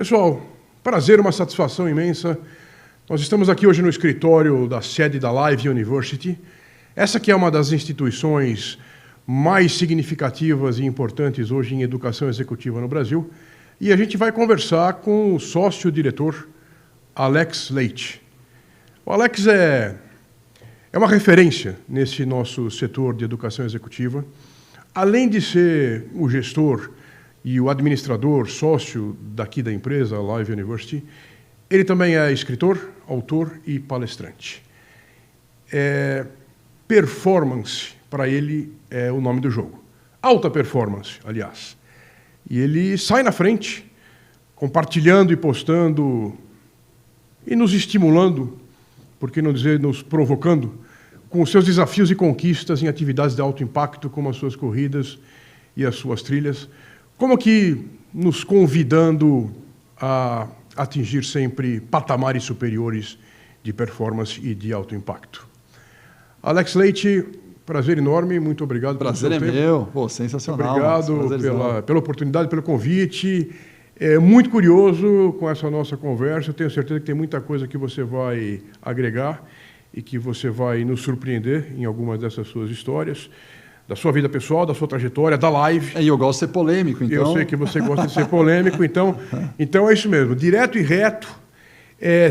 Pessoal, prazer, uma satisfação imensa. Nós estamos aqui hoje no escritório da sede da Live University. Essa que é uma das instituições mais significativas e importantes hoje em educação executiva no Brasil. E a gente vai conversar com o sócio-diretor Alex Leite. O Alex é uma referência nesse nosso setor de educação executiva. Além de ser o gestor e o administrador, sócio daqui da empresa, a Live University, ele também é escritor, autor e palestrante. Performance, para ele, é o nome do jogo. Alta performance, aliás. E ele sai na frente, compartilhando e postando, e nos estimulando, por que não dizer, nos provocando, com os seus desafios e conquistas em atividades de alto impacto, como as suas corridas e as suas trilhas, como que nos convidando a atingir sempre patamares superiores de performance e de alto impacto. Alex Leite, prazer enorme, muito obrigado pelo seu tempo. Prazer é meu, pô, sensacional. Obrigado pela oportunidade, pelo convite. É muito curioso com essa nossa conversa, eu tenho certeza que tem muita coisa que você vai agregar e que você vai nos surpreender em algumas dessas suas histórias, da sua vida pessoal, da sua trajetória, da live. E eu gosto de ser polêmico, então. Eu sei que você gosta de ser polêmico, então é isso mesmo, direto e reto.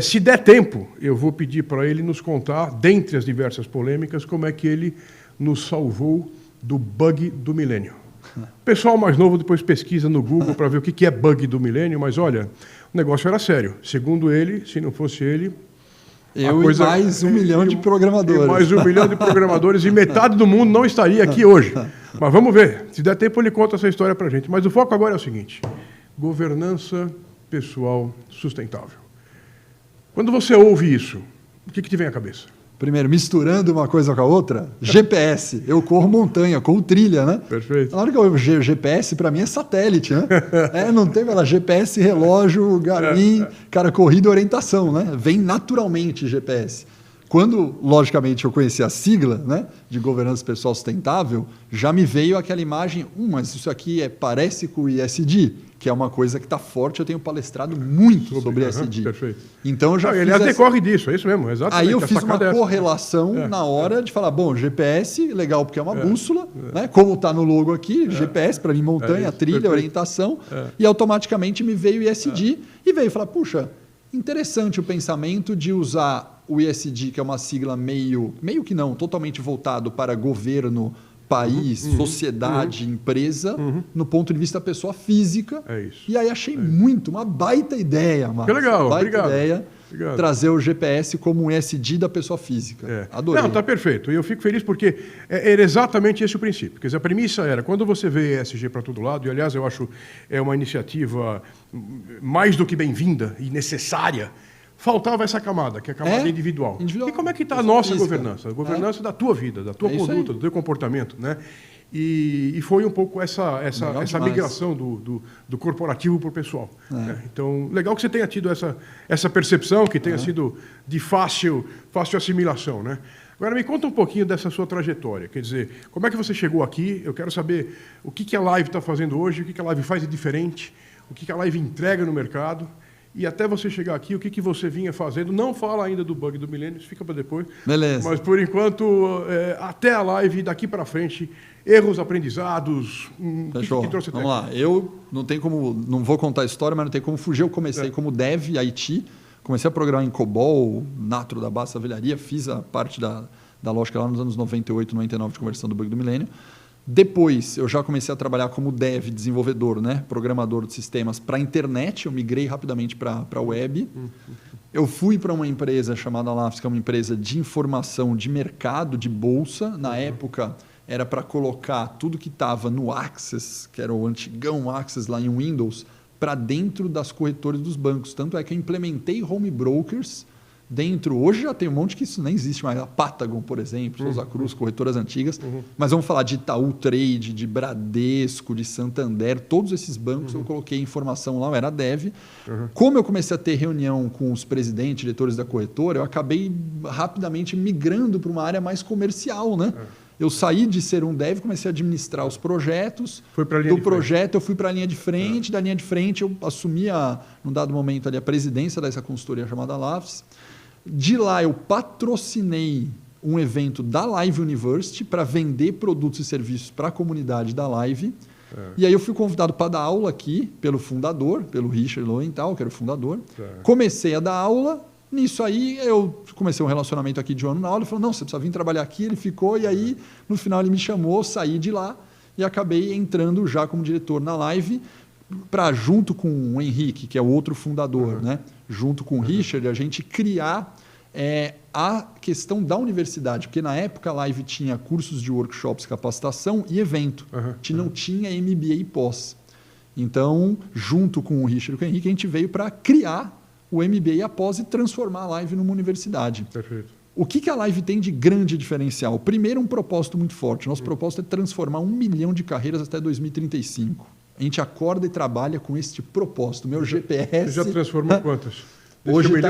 Se der tempo, eu vou pedir para ele nos contar, dentre as diversas polêmicas, como é que ele nos salvou do bug do milênio. O pessoal mais novo depois pesquisa no Google para ver o que é bug do milênio, mas olha, o negócio era sério. Segundo ele, se não fosse ele... E mais 1 milhão de programadores. Mais 1 milhão de programadores e metade do mundo não estaria aqui hoje. Mas vamos ver. Se der tempo, ele conta essa história para a gente. Mas o foco agora é o seguinte: governança pessoal sustentável. Quando você ouve isso, o que te vem à cabeça? Primeiro, misturando uma coisa com a outra, GPS. Eu corro montanha, corro trilha, né? Perfeito. Na hora que eu GPS, para mim é satélite, né? Não tem ela GPS, relógio, Garmin, cara, corrida e orientação, né? Vem naturalmente GPS. Quando, logicamente, eu conheci a sigla, né, de governança pessoal sustentável, já me veio aquela imagem, mas isso aqui parece com o ISD, que é uma coisa que está forte, eu tenho palestrado muito sobre ISD. Perfeito. Então, eu já ele decorre disso, é isso mesmo, exatamente. Aí eu fiz uma correlação na hora de falar, bom, GPS, legal porque é uma bússola, né? Como está no logo aqui, GPS, para mim, montanha, trilha, perfeito. Orientação, e automaticamente me veio o ISD, e veio falar, puxa, interessante o pensamento de usar o ISD, que é uma sigla meio que não, totalmente voltado para governo, país, sociedade, empresa, no ponto de vista da pessoa física. É isso. E aí achei uma baita ideia, Marcos. Que legal, baita obrigado. Trazer o GPS como um ISD da pessoa física. Adorei. Não, está perfeito. E eu fico feliz porque era exatamente esse o princípio. Quer dizer, a premissa era, quando você vê ESG para todo lado, e aliás eu acho uma iniciativa mais do que bem-vinda e necessária, faltava essa camada, que é a camada individual. E como é que está a nossa governança? A governança da tua vida, da tua conduta, do teu comportamento, né? E foi um pouco essa migração do corporativo para o pessoal. Né? Então, legal que você tenha tido essa percepção, que tenha sido de fácil assimilação. Né? Agora, me conta um pouquinho dessa sua trajetória. Quer dizer, como é que você chegou aqui? Eu quero saber o que a Live está fazendo hoje, o que a Live faz de diferente, o que a Live entrega no mercado. E até você chegar aqui, o que você vinha fazendo? Não fala ainda do bug do milênio, isso fica para depois. Beleza. Mas, por enquanto, até a live, daqui para frente, erros, aprendizados... Fechou. Vamos lá. Eu não vou contar a história, mas não tem como fugir. Eu comecei como dev IT, comecei a programar em COBOL, Natro da Bassa Velharia, fiz a parte da lógica lá nos anos 98, 99, de conversão do bug do milênio. Depois, eu já comecei a trabalhar como dev, desenvolvedor, né? Programador de sistemas para a internet. Eu migrei rapidamente para a web. Eu fui para uma empresa chamada Lafs, que é uma empresa de informação de mercado, de bolsa. Na época, era para colocar tudo que estava no Access, que era o antigão Access lá em Windows, para dentro das corretoras dos bancos. Tanto é que eu implementei home brokers dentro. Hoje já tem um monte que isso nem existe mais. A Patagon, por exemplo, Souza Cruz, corretoras antigas. Mas vamos falar de Itaú Trade, de Bradesco, de Santander. Todos esses bancos eu coloquei informação lá, eu era dev. Como eu comecei a ter reunião com os presidentes, diretores da corretora, eu acabei rapidamente migrando para uma área mais comercial, né? Eu saí de ser um dev, comecei a administrar os projetos. Foi pra linha do de projeto eu fui para a linha de frente. Da linha de frente eu assumi, num dado momento, ali, a presidência dessa consultoria chamada Lafs. De lá eu patrocinei um evento da Live University para vender produtos e serviços para a comunidade da Live. E aí eu fui convidado para dar aula aqui pelo fundador, pelo Richard Lowenthal, que era o fundador. Comecei a dar aula. Nisso aí eu comecei um relacionamento aqui de um ano na aula. Ele falou, não, você precisa vir trabalhar aqui. Ele ficou e aí no final ele me chamou, saí de lá e acabei entrando já como diretor na Live para, junto com o Henrique, que é o outro fundador, né? Junto com o Richard, a gente criar a questão da universidade, porque na época a Live tinha cursos de workshops, capacitação e evento. Não tinha MBA e pós. Então, junto com o Richard e com o Henrique, a gente veio para criar o MBA e a pós e transformar a Live numa universidade. Perfeito. O que a Live tem de grande diferencial? Primeiro, um propósito muito forte. Nosso propósito é transformar 1 milhão de carreiras até 2035. A gente acorda e trabalha com este propósito. Meu GPS... Você já transformou quantas? Hoje está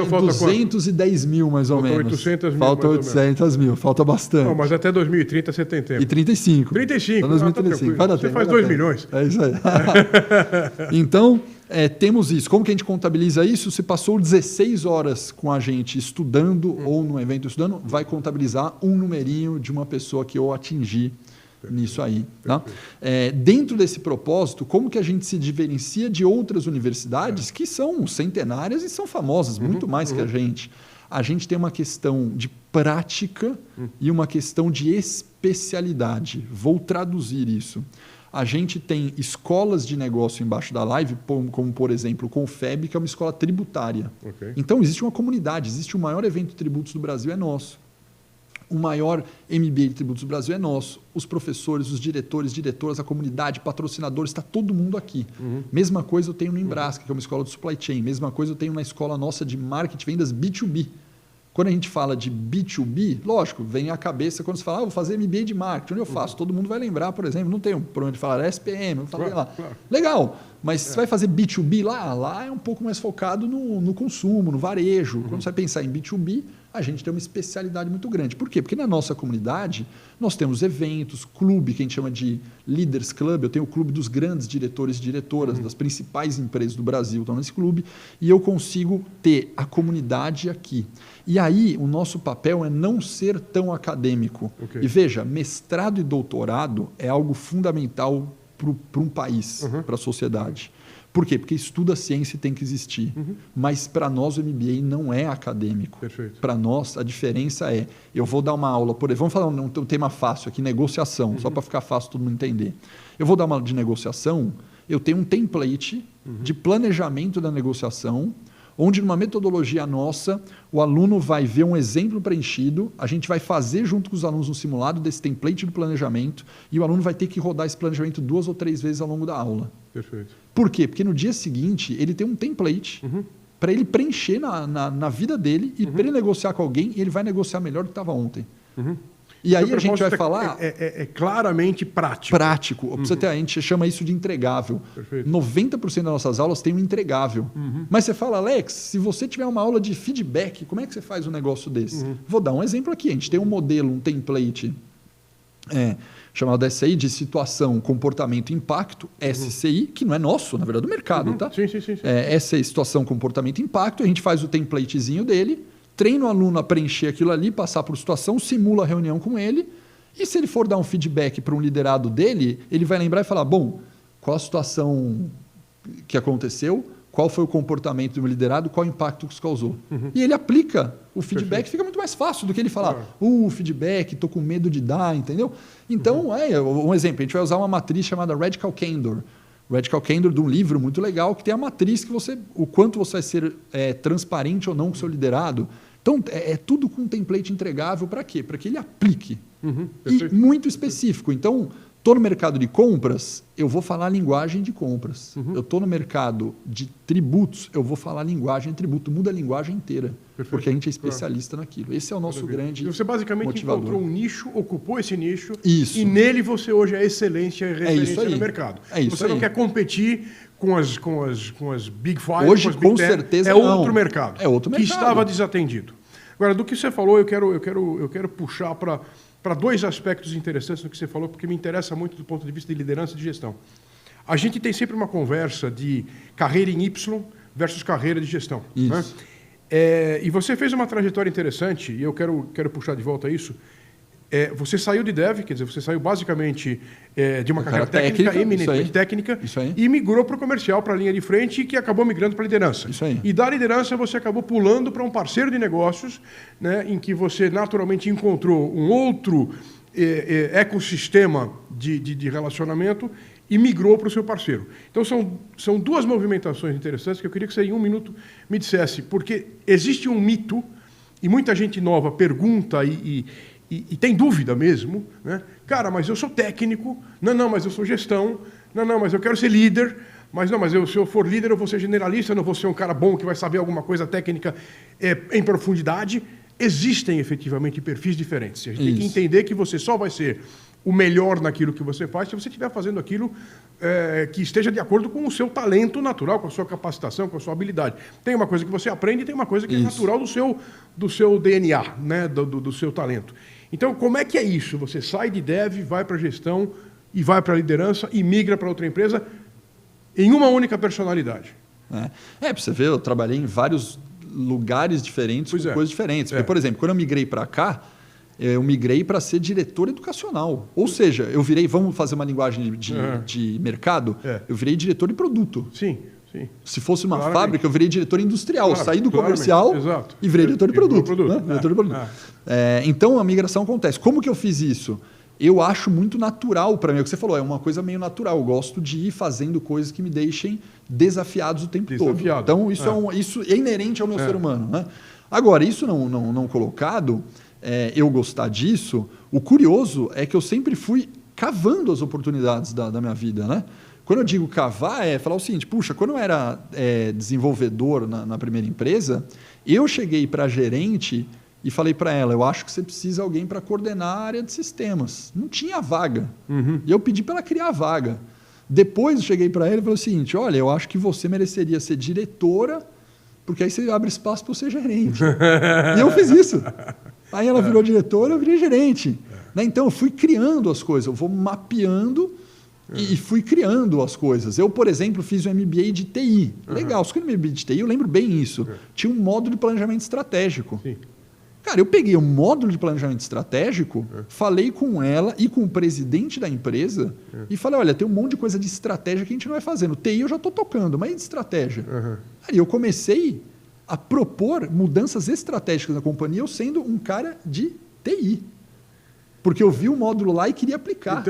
em 210 mil, mais ou menos. 800 mil, falta 800 mil, falta bastante. Não, mas até 2030 você tem tempo. E 35. 35. 2035. Tá você faz 2 milhões. É isso aí. Então, temos isso. Como que a gente contabiliza isso? Se passou 16 horas com a gente estudando ou num evento estudando, vai contabilizar um numerinho de uma pessoa que eu atingi nisso aí. Tá? Dentro desse propósito, como que a gente se diferencia de outras universidades que são centenárias e são famosas, muito mais que a gente? A gente tem uma questão de prática e uma questão de especialidade. Vou traduzir isso. A gente tem escolas de negócio embaixo da Live, como por exemplo o Confeb, que é uma escola tributária. Então existe uma comunidade, existe o maior evento de tributos do Brasil, é nosso. O maior MBA de tributos do Brasil é nosso. Os professores, os diretores, diretoras, a comunidade, patrocinadores, está todo mundo aqui. Mesma coisa eu tenho no Embrasca, que é uma escola de supply chain. Mesma coisa eu tenho na escola nossa de marketing e vendas B2B. Quando a gente fala de B2B, lógico, vem à cabeça quando você fala, vou fazer MBA de marketing. Onde eu faço? Todo mundo vai lembrar, por exemplo, não tem um problema de falar SPM, eu falei lá. Claro. Legal, mas você vai fazer B2B lá? Lá é um pouco mais focado no consumo, no varejo. Quando você vai pensar em B2B, a gente tem uma especialidade muito grande. Por quê? Porque na nossa comunidade nós temos eventos, clube, que a gente chama de Leaders Club. Eu tenho o clube dos grandes diretores e diretoras das principais empresas do Brasil, estão nesse clube, e eu consigo ter a comunidade aqui. E aí o nosso papel é não ser tão acadêmico. E veja, mestrado e doutorado é algo fundamental para um país, para a sociedade. Por quê? Porque estuda ciência e tem que existir. Mas para nós o MBA não é acadêmico. Para nós a diferença é, eu vou dar uma aula, por exemplo, vamos falar um tema fácil aqui, negociação, só para ficar fácil todo mundo entender. Eu vou dar uma aula de negociação, eu tenho um template de planejamento da negociação, onde numa metodologia nossa, o aluno vai ver um exemplo preenchido, a gente vai fazer junto com os alunos um simulado desse template do planejamento e o aluno vai ter que rodar esse planejamento 2 ou 3 vezes ao longo da aula. Perfeito. Por quê? Porque no dia seguinte ele tem um template para ele preencher na vida dele e para ele negociar com alguém, ele vai negociar melhor do que estava ontem. E aí a gente vai falar... É claramente prático. Prático. A gente chama isso de entregável. 90% das nossas aulas tem um entregável. Mas você fala, Alex, se você tiver uma aula de feedback, como é que você faz um negócio desse? Vou dar um exemplo aqui. A gente tem um modelo, um template chamado SCI, de situação, comportamento, impacto, SCI, que não é nosso, na verdade, do mercado. Tá? Sim. Essa é situação, comportamento, impacto. A gente faz o templatezinho dele, treina o aluno a preencher aquilo ali, passar por situação, simula a reunião com ele, e se ele for dar um feedback para um liderado dele, ele vai lembrar e falar, bom, qual a situação que aconteceu, qual foi o comportamento do meu liderado, qual o impacto que isso causou. E ele aplica o feedback, fica muito mais fácil do que ele falar, feedback, estou com medo de dar, entendeu? Então, um exemplo, a gente vai usar uma matriz chamada Radical Candor. Radical Candor, de um livro muito legal, que tem a matriz que o quanto você vai ser transparente ou não com o seu liderado. Então, é tudo com um template entregável para quê? Para que ele aplique. E muito específico. Então, estou no mercado de compras, eu vou falar a linguagem de compras. Eu estou no mercado de tributos, eu vou falar a linguagem de tributo. Muda a linguagem inteira, porque a gente é especialista naquilo. Esse é o nosso grande Você basicamente motivador. Encontrou um nicho, ocupou esse nicho, isso. E nele você hoje é excelência e referência no mercado. Você não quer competir com as Big Five, hoje, com as Big com Ten, certeza, outro mercado. É outro mercado. Que estava desatendido. Agora, do que você falou, eu quero puxar para para dois aspectos interessantes no que você falou, porque me interessa muito do ponto de vista de liderança e de gestão. A gente tem sempre uma conversa de carreira em Y versus carreira de gestão. Né? E você fez uma trajetória interessante, e eu quero puxar de volta isso. Você saiu de dev, quer dizer, você saiu basicamente de uma carreira técnica, eminentemente técnica, e migrou para o comercial, para a linha de frente, que acabou migrando para a liderança. E da liderança você acabou pulando para um parceiro de negócios, né, em que você naturalmente encontrou um outro ecossistema de relacionamento e migrou para o seu parceiro. Então, são duas movimentações interessantes que eu queria que você, em um minuto, me dissesse, porque existe um mito, e muita gente nova pergunta e tem dúvida mesmo, né? Cara, mas eu sou técnico, não, mas eu sou gestão, não, mas eu quero ser líder, mas se eu for líder eu vou ser generalista, eu não vou ser um cara bom que vai saber alguma coisa técnica em profundidade. Existem efetivamente perfis diferentes. A gente tem que entender que você só vai ser o melhor naquilo que você faz se você estiver fazendo aquilo que esteja de acordo com o seu talento natural, com a sua capacitação, com a sua habilidade. Tem uma coisa que você aprende e tem uma coisa que é natural do seu DNA, né? do seu talento. Então, como é que é isso? Você sai de dev, vai para a gestão e vai para a liderança e migra para outra empresa em uma única personalidade. Para você ver, eu trabalhei em vários lugares diferentes, com coisas diferentes. Porque, por exemplo, quando eu migrei para cá, eu migrei para ser diretor educacional. Ou seja, eu virei, vamos fazer uma linguagem de mercado, eu virei diretor de produto. Sim. Se fosse uma fábrica, eu virei diretor industrial. Eu saí do comercial e virei diretor de produto. Diretor de produto. Então, a migração acontece. Como que eu fiz isso? Eu acho muito natural para mim. O que você falou, é uma coisa meio natural. Eu gosto de ir fazendo coisas que me deixem desafiados o tempo todo. Então, isso é inerente ao meu ser humano. Né? Agora, isso não colocado, eu gostar disso, o curioso é que eu sempre fui cavando as oportunidades da minha vida, né? Quando eu digo cavar, é falar o seguinte, puxa, quando eu era desenvolvedor na primeira empresa, eu cheguei para a gerente e falei para ela, eu acho que você precisa de alguém para coordenar a área de sistemas. Não tinha vaga. E eu pedi para ela criar a vaga. Depois eu cheguei para ela e falei o seguinte, olha, eu acho que você mereceria ser diretora, porque aí você abre espaço para ser gerente. E eu fiz isso. Aí ela virou diretora, eu virei gerente. Então eu fui criando as coisas, eu vou mapeando e fui criando as coisas. Eu, por exemplo, fiz um MBA de TI. Legal, só que no MBA de TI eu lembro bem isso. Tinha um módulo de planejamento estratégico. Cara, eu peguei um módulo de planejamento estratégico, falei com ela e com o presidente da empresa e falei, olha, tem um monte de coisa de estratégia que a gente não vai fazer. No TI eu já estou tocando, mas e de estratégia? Aí eu comecei a propor mudanças estratégicas na companhia, eu sendo um cara de TI. Porque eu vi o módulo lá e queria aplicar.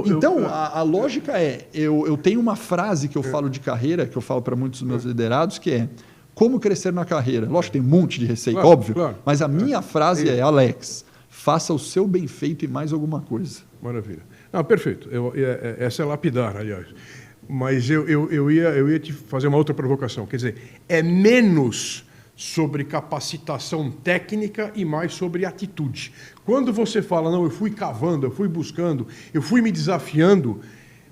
Então, a lógica eu tenho uma frase que eu falo de carreira, que eu falo para muitos dos meus liderados, que é como crescer na carreira. Lógico que tem um monte de receita, óbvio, mas a minha frase é, Alex, faça o seu bem feito e mais alguma coisa. Maravilha. Não, perfeito. Essa é lapidar, aliás. Mas eu ia te fazer uma outra provocação. Quer dizer, é menos sobre capacitação técnica e mais sobre atitude. Quando você fala, não, eu fui cavando, eu fui buscando, eu fui me desafiando,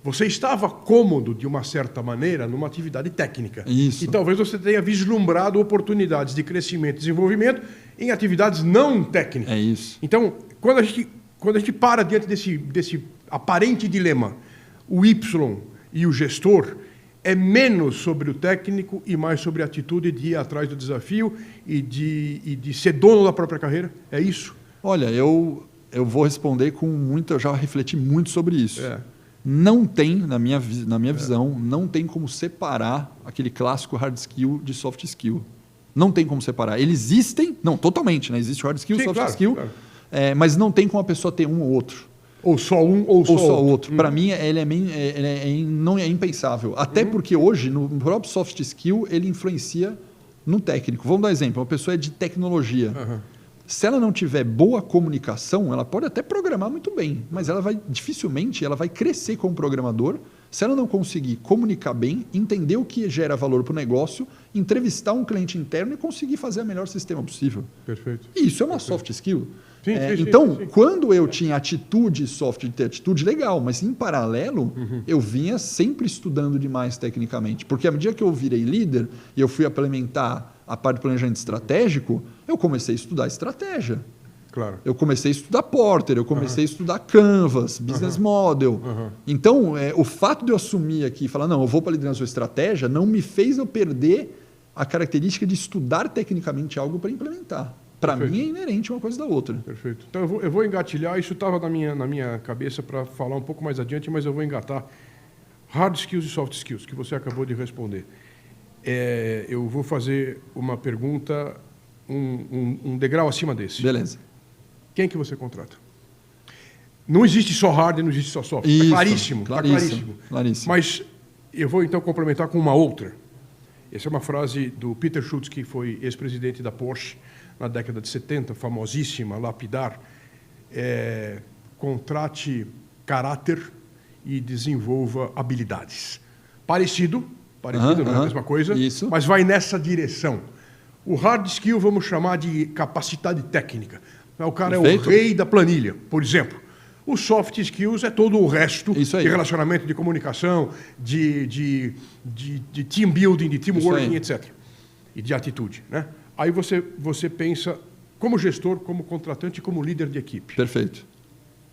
você estava cômodo, de uma certa maneira, numa atividade técnica. Isso. E talvez você tenha vislumbrado oportunidades de crescimento e desenvolvimento em atividades não técnicas. É isso. Então, quando a gente para diante desse aparente dilema, o Y e o gestor, é menos sobre o técnico e mais sobre a atitude de ir atrás do desafio e de ser dono da própria carreira? É isso? Olha, eu vou responder com muito... Eu já refleti muito sobre isso. Não tem, na minha visão, não tem como separar aquele clássico hard skill de soft skill. Não tem como separar. Eles existem... Não, totalmente. Né? Existe hard skill e soft skill, mas não tem como a pessoa ter um ou outro. Ou só um ou só outro. Para mim, não é impensável. Até porque hoje, no próprio soft skill, ele influencia no técnico. Vamos dar um exemplo. Uma pessoa é de tecnologia. Se ela não tiver boa comunicação, ela pode até programar muito bem, mas dificilmente ela vai crescer como programador se ela não conseguir comunicar bem, entender o que gera valor para o negócio, entrevistar um cliente interno e conseguir fazer o melhor sistema possível. Perfeito. E isso é uma soft skill. Sim, então, quando eu tinha atitude soft, de ter atitude, legal, mas em paralelo, eu vinha sempre estudando demais tecnicamente. Porque à medida que eu virei líder e eu fui implementar a parte de planejamento estratégico, eu comecei a estudar estratégia. Claro. Eu comecei a estudar Porter, eu comecei a estudar Canvas, Business Model. Então, o fato de eu assumir aqui e falar, não, eu vou para liderança ou estratégia, não me fez eu perder a característica de estudar tecnicamente algo para implementar. Para mim é inerente uma coisa da outra. Perfeito. Então eu vou engatilhar, isso estava na minha cabeça para falar um pouco mais adiante, mas eu vou engatar hard skills e soft skills, que você acabou de responder. Eu vou fazer uma pergunta, um degrau acima desse. Beleza. Quem que você contrata? Não existe só hard e não existe só soft. Isso, Está claríssimo, claríssimo. Mas eu vou então complementar com uma outra. Essa é uma frase do Peter Schultz, que foi ex-presidente da Porsche na década de 70, famosíssima, lapidar. Contrate caráter e desenvolva habilidades. Parecido, não é a mesma coisa, isso. Mas vai nessa direção. O hard skill vamos chamar de capacidade técnica. O cara Perfeito. É o rei da planilha, por exemplo. O soft skills é todo o resto de relacionamento, de comunicação, de team building, de teamworking, etc. E de atitude. Né? Aí você pensa como gestor, como contratante e como líder de equipe. Perfeito.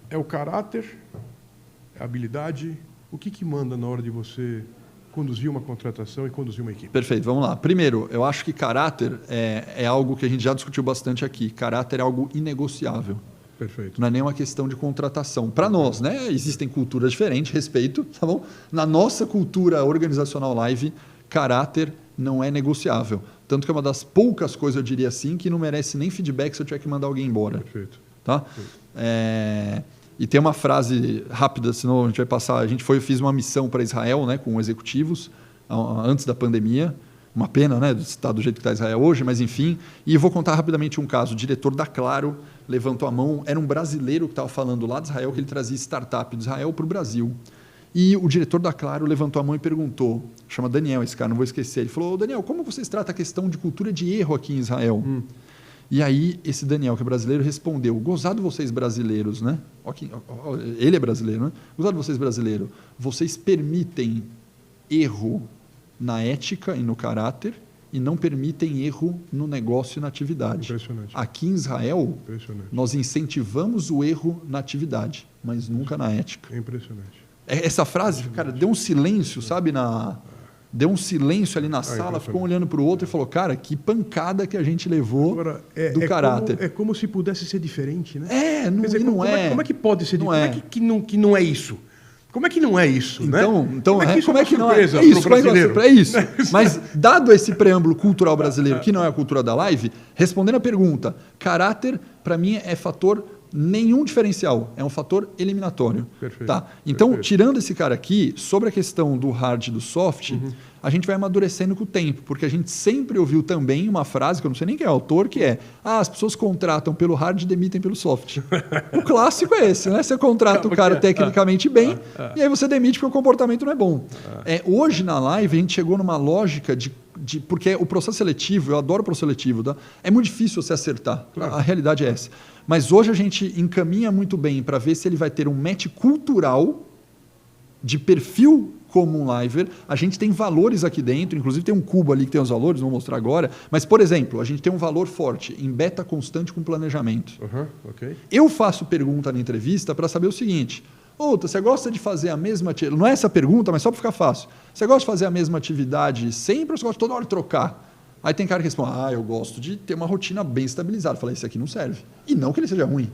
É o caráter, é a habilidade. O que manda na hora de você conduzir uma contratação e conduzir uma equipe? Perfeito, vamos lá. Primeiro, eu acho que caráter é algo que a gente já discutiu bastante aqui. Caráter é algo inegociável. Perfeito. Não é nem uma questão de contratação. Para nós, né, existem culturas diferentes, respeito, tá bom? Na nossa cultura organizacional live, caráter não é negociável. Tanto que é uma das poucas coisas, eu diria assim, que não merece nem feedback se eu tiver que mandar alguém embora. Perfeito. Tá? E tem uma frase rápida, senão a gente vai passar. Fiz uma missão para Israel, né, com executivos, antes da pandemia. Uma pena, né, estar do jeito que está Israel hoje, mas enfim. E eu vou contar rapidamente um caso. O diretor da Claro levantou a mão. Era um brasileiro que estava falando lá de Israel, que ele trazia startup de Israel para o Brasil. E o diretor da Claro levantou a mão e perguntou, chama Daniel esse cara, não vou esquecer. Ele falou, Daniel, como vocês tratam a questão de cultura de erro aqui em Israel? E aí esse Daniel, que é brasileiro, respondeu, gozado vocês brasileiros, né? Ele é brasileiro, né? Gozado vocês brasileiros, vocês permitem erro na ética e no caráter e não permitem erro no negócio e na atividade. Impressionante. Aqui em Israel, nós incentivamos o erro na atividade, mas nunca na ética. É impressionante. Essa frase, cara, deu um silêncio, sabe? Deu um silêncio ali na sala, ficou um olhando para o outro e falou, cara, que pancada que a gente levou agora, do caráter. É como se pudesse ser diferente, né? Não é. Como é que pode ser diferente? Como é que não é isso? Como é que não é isso? Então, né? Como é que não é isso? É isso. Mas, dado esse preâmbulo cultural brasileiro, que não é a cultura da live, respondendo a pergunta, caráter, para mim, é fator nenhum diferencial, é um fator eliminatório. Perfeito. Tá? Então, Perfeito. Tirando esse cara aqui, sobre a questão do hard e do soft, a gente vai amadurecendo com o tempo, porque a gente sempre ouviu também uma frase, que eu não sei nem quem é o autor, que é, as pessoas contratam pelo hard e demitem pelo soft. O clássico é esse, né? Você contrata o cara tecnicamente bem, e aí você demite porque o comportamento não é bom. Hoje, na live, a gente chegou numa lógica porque o processo seletivo, eu adoro o processo seletivo, tá? É muito difícil você acertar, claro. A realidade é essa. Mas hoje a gente encaminha muito bem para ver se ele vai ter um match cultural de perfil como um liver. A gente tem valores aqui dentro, inclusive tem um cubo ali que tem os valores, não vou mostrar agora. Mas, por exemplo, a gente tem um valor forte em beta constante com planejamento. Okay. Eu faço pergunta na entrevista para saber o seguinte... você gosta de fazer a mesma atividade? Não é essa pergunta, mas só para ficar fácil. Você gosta de fazer a mesma atividade sempre ou você gosta de toda hora de trocar? Aí tem cara que responde, eu gosto de ter uma rotina bem estabilizada. Eu falei, esse aqui não serve. E não que ele seja ruim.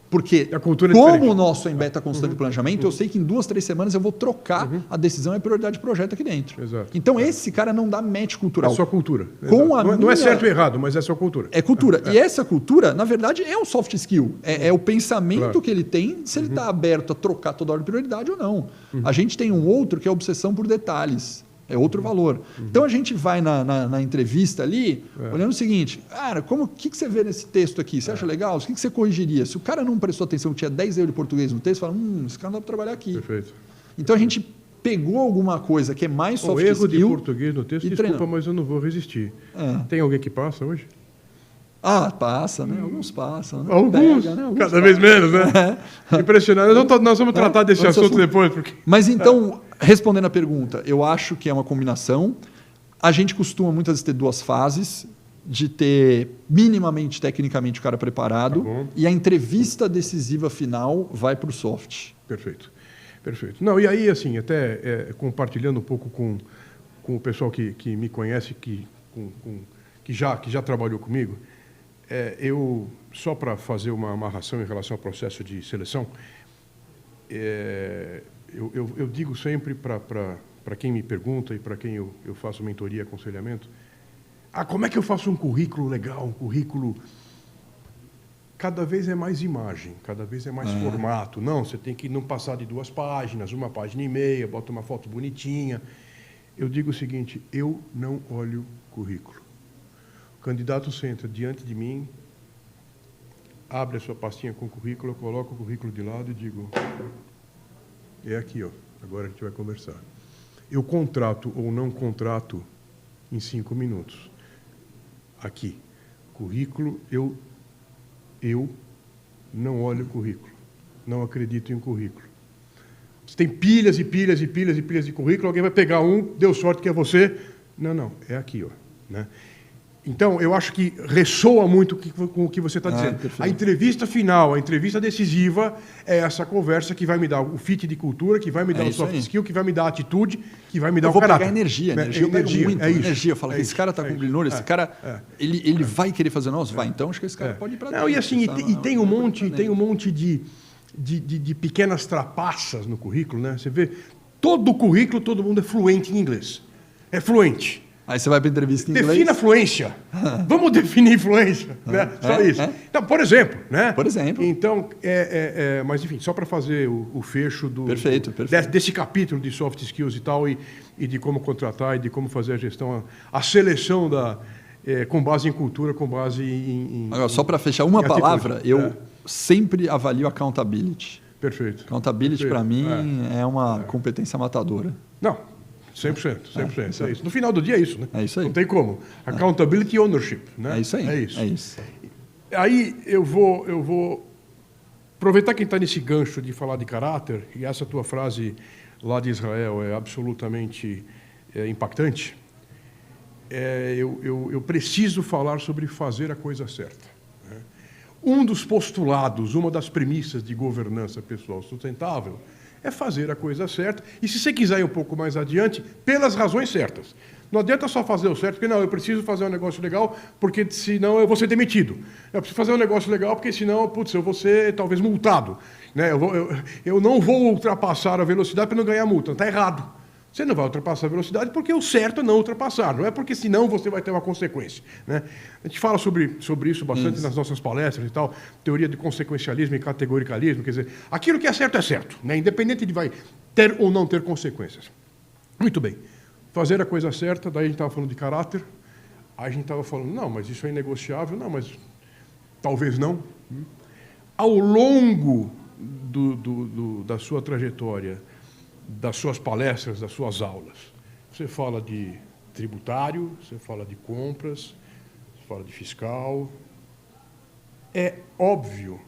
Porque como o nosso é em beta constante de planejamento, eu sei que em 2, 3 semanas eu vou trocar a decisão e a prioridade de projeto aqui dentro. Exato. Então esse cara não dá match cultural. É sua cultura. Não é certo ou errado, mas é sua cultura. É cultura. E essa cultura, na verdade, é um soft skill. É o pensamento que ele tem, se ele está aberto a trocar toda hora de prioridade ou não. A gente tem um outro que é a obsessão por detalhes. É outro valor. Então, a gente vai na entrevista ali, olhando o seguinte, cara, o que você vê nesse texto aqui? Você acha legal? O que você corrigiria? Se o cara não prestou atenção, tinha 10 erros de português no texto, fala, esse cara não dá para trabalhar aqui. Perfeito. Então, a gente pegou alguma coisa que é mais soft skill... O erro de português no texto, desculpa, mas eu não vou resistir. Tem alguém que passa hoje? Passa, né? Alguns passam. Né? Alguns, cada vez menos, né? Impressionante. Nós vamos tratar desse assunto depois. Porque... Mas então, respondendo a pergunta, eu acho que é uma combinação. A gente costuma muitas vezes ter 2 fases. de ter minimamente, tecnicamente, o cara preparado. Tá bom. E a entrevista decisiva final vai para o soft. Perfeito. Perfeito. Não, e aí, assim, até compartilhando um pouco com o pessoal que me conhece, que já trabalhou comigo, eu, só para fazer uma amarração em relação ao processo de seleção, eu digo sempre para quem me pergunta e para quem eu faço mentoria e aconselhamento, como é que eu faço um currículo legal, um currículo... Cada vez é mais imagem, cada vez é mais formato. Não, você tem que não passar de 2 páginas, 1 página e meia, bota uma foto bonitinha. Eu digo o seguinte, eu não olho currículo. O candidato senta diante de mim, abre a sua pastinha com o currículo, eu coloco o currículo de lado e digo, é aqui, ó, agora a gente vai conversar. Eu contrato ou não contrato em 5 minutos. Aqui, currículo, eu não olho currículo, não acredito em currículo. Você tem pilhas e pilhas e pilhas e pilhas de currículo, alguém vai pegar um, deu sorte que é você. Não, é aqui, ó, né? Então, eu acho que ressoa muito com o que você está dizendo. Perfeito. A entrevista final, a entrevista decisiva é essa conversa que vai me dar o fit de cultura, que vai me dar o soft skill, que vai me dar a atitude, que vai me dar o caráter. Eu vou pegar energia, né? energia eu pego muito. Energia, eu falo que esse cara está com brilho, esse cara, ele vai querer fazer nosso? Vai, então acho que esse cara pode ir para dentro. Não, e assim, tem um monte de pequenas trapaças no currículo, né? Você vê, todo o currículo, todo mundo é fluente em inglês. É fluente. Aí você vai para a entrevista em inglês. Defina fluência. Vamos definir fluência. Né? Só isso. Então, por exemplo. Né? Por exemplo. Então, mas enfim, só para fazer o fecho perfeito. Desse capítulo de soft skills e tal, e de como contratar, e de como fazer a gestão, a seleção com base em cultura, com base em... Agora, só para fechar uma palavra, eu sempre avalio accountability. Perfeito. Accountability, para mim, é uma competência matadora. Não, 100%. É isso. No final do dia é isso, né? É isso aí. Não tem como. Accountability e ownership. Né? É isso aí. É isso. É isso. Aí eu vou aproveitar quem está nesse gancho de falar de caráter, e essa tua frase lá de Israel é absolutamente impactante. Eu preciso falar sobre fazer a coisa certa. Né? Um dos postulados, uma das premissas de governança pessoal sustentável é fazer a coisa certa. E se você quiser ir um pouco mais adiante, pelas razões certas. Não adianta só fazer o certo, porque não, eu preciso fazer um negócio legal, porque senão eu vou ser demitido. Eu preciso fazer um negócio legal, porque senão, eu vou ser talvez multado. Né? Eu não vou ultrapassar a velocidade para não ganhar multa. Está errado. Você não vai ultrapassar a velocidade porque o certo é não ultrapassar. Não é porque senão você vai ter uma consequência. Né? A gente fala sobre isso bastante nas nossas palestras e tal, teoria de consequencialismo e categoricalismo. Quer dizer, aquilo que é certo, né? Independente de vai ter ou não ter consequências. Muito bem. Fazer a coisa certa, daí a gente estava falando de caráter, aí a gente estava falando, não, mas isso é inegociável, não, mas talvez não. Ao longo da sua trajetória, das suas palestras, das suas aulas, você fala de tributário, você fala de compras, você fala de fiscal. É óbvio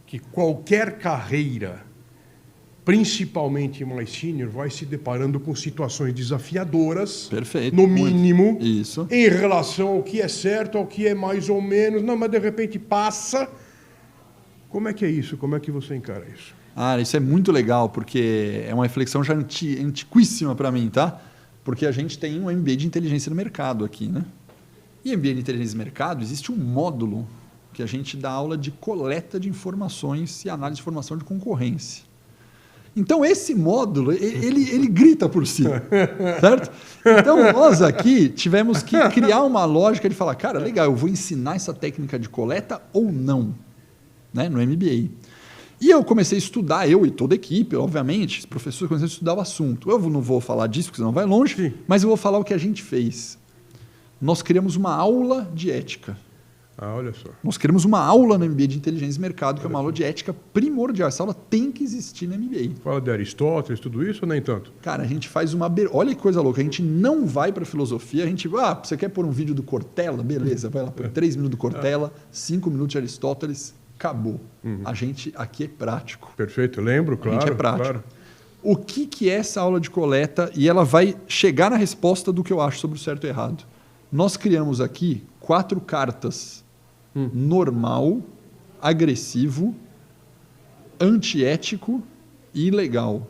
que qualquer carreira, principalmente mais sênior, vai se deparando com situações desafiadoras, perfeito, no mínimo, isso, em relação ao que é certo, ao que é mais ou menos, não, mas de repente passa. Como é que é isso? Como é que você encara isso? Isso é muito legal, porque é uma reflexão já antiquíssima para mim, tá? Porque a gente tem um MBA de inteligência no mercado aqui, né? E MBA de inteligência no mercado, existe um módulo que a gente dá aula de coleta de informações e análise de informação de concorrência. Então, esse módulo, ele grita por si, certo? Então, nós aqui tivemos que criar uma lógica de falar, cara, legal, eu vou ensinar essa técnica de coleta ou não, né, no MBA. E eu comecei a estudar, eu e toda a equipe, obviamente, os professores começaram a estudar o assunto. Eu não vou falar disso, porque senão vai longe, sim, mas eu vou falar o que a gente fez. Nós criamos uma aula de ética. Olha só. Nós criamos uma aula no MBA de Inteligência e Mercado, que é uma aula de ética primordial. Essa aula tem que existir no MBA. Fala de Aristóteles, tudo isso ou nem tanto? Cara, a gente faz uma... Olha que coisa louca, a gente não vai para filosofia, a gente... você quer pôr um vídeo do Cortella? Beleza, vai lá, põe 3 minutos do Cortella, 5 minutos de Aristóteles, acabou. A gente aqui é prático. Perfeito, lembro, claro. A gente é prático. Claro. O que é essa aula de coleta? E ela vai chegar na resposta do que eu acho sobre o certo e errado. Nós criamos aqui 4 cartas. Normal, agressivo, antiético e ilegal.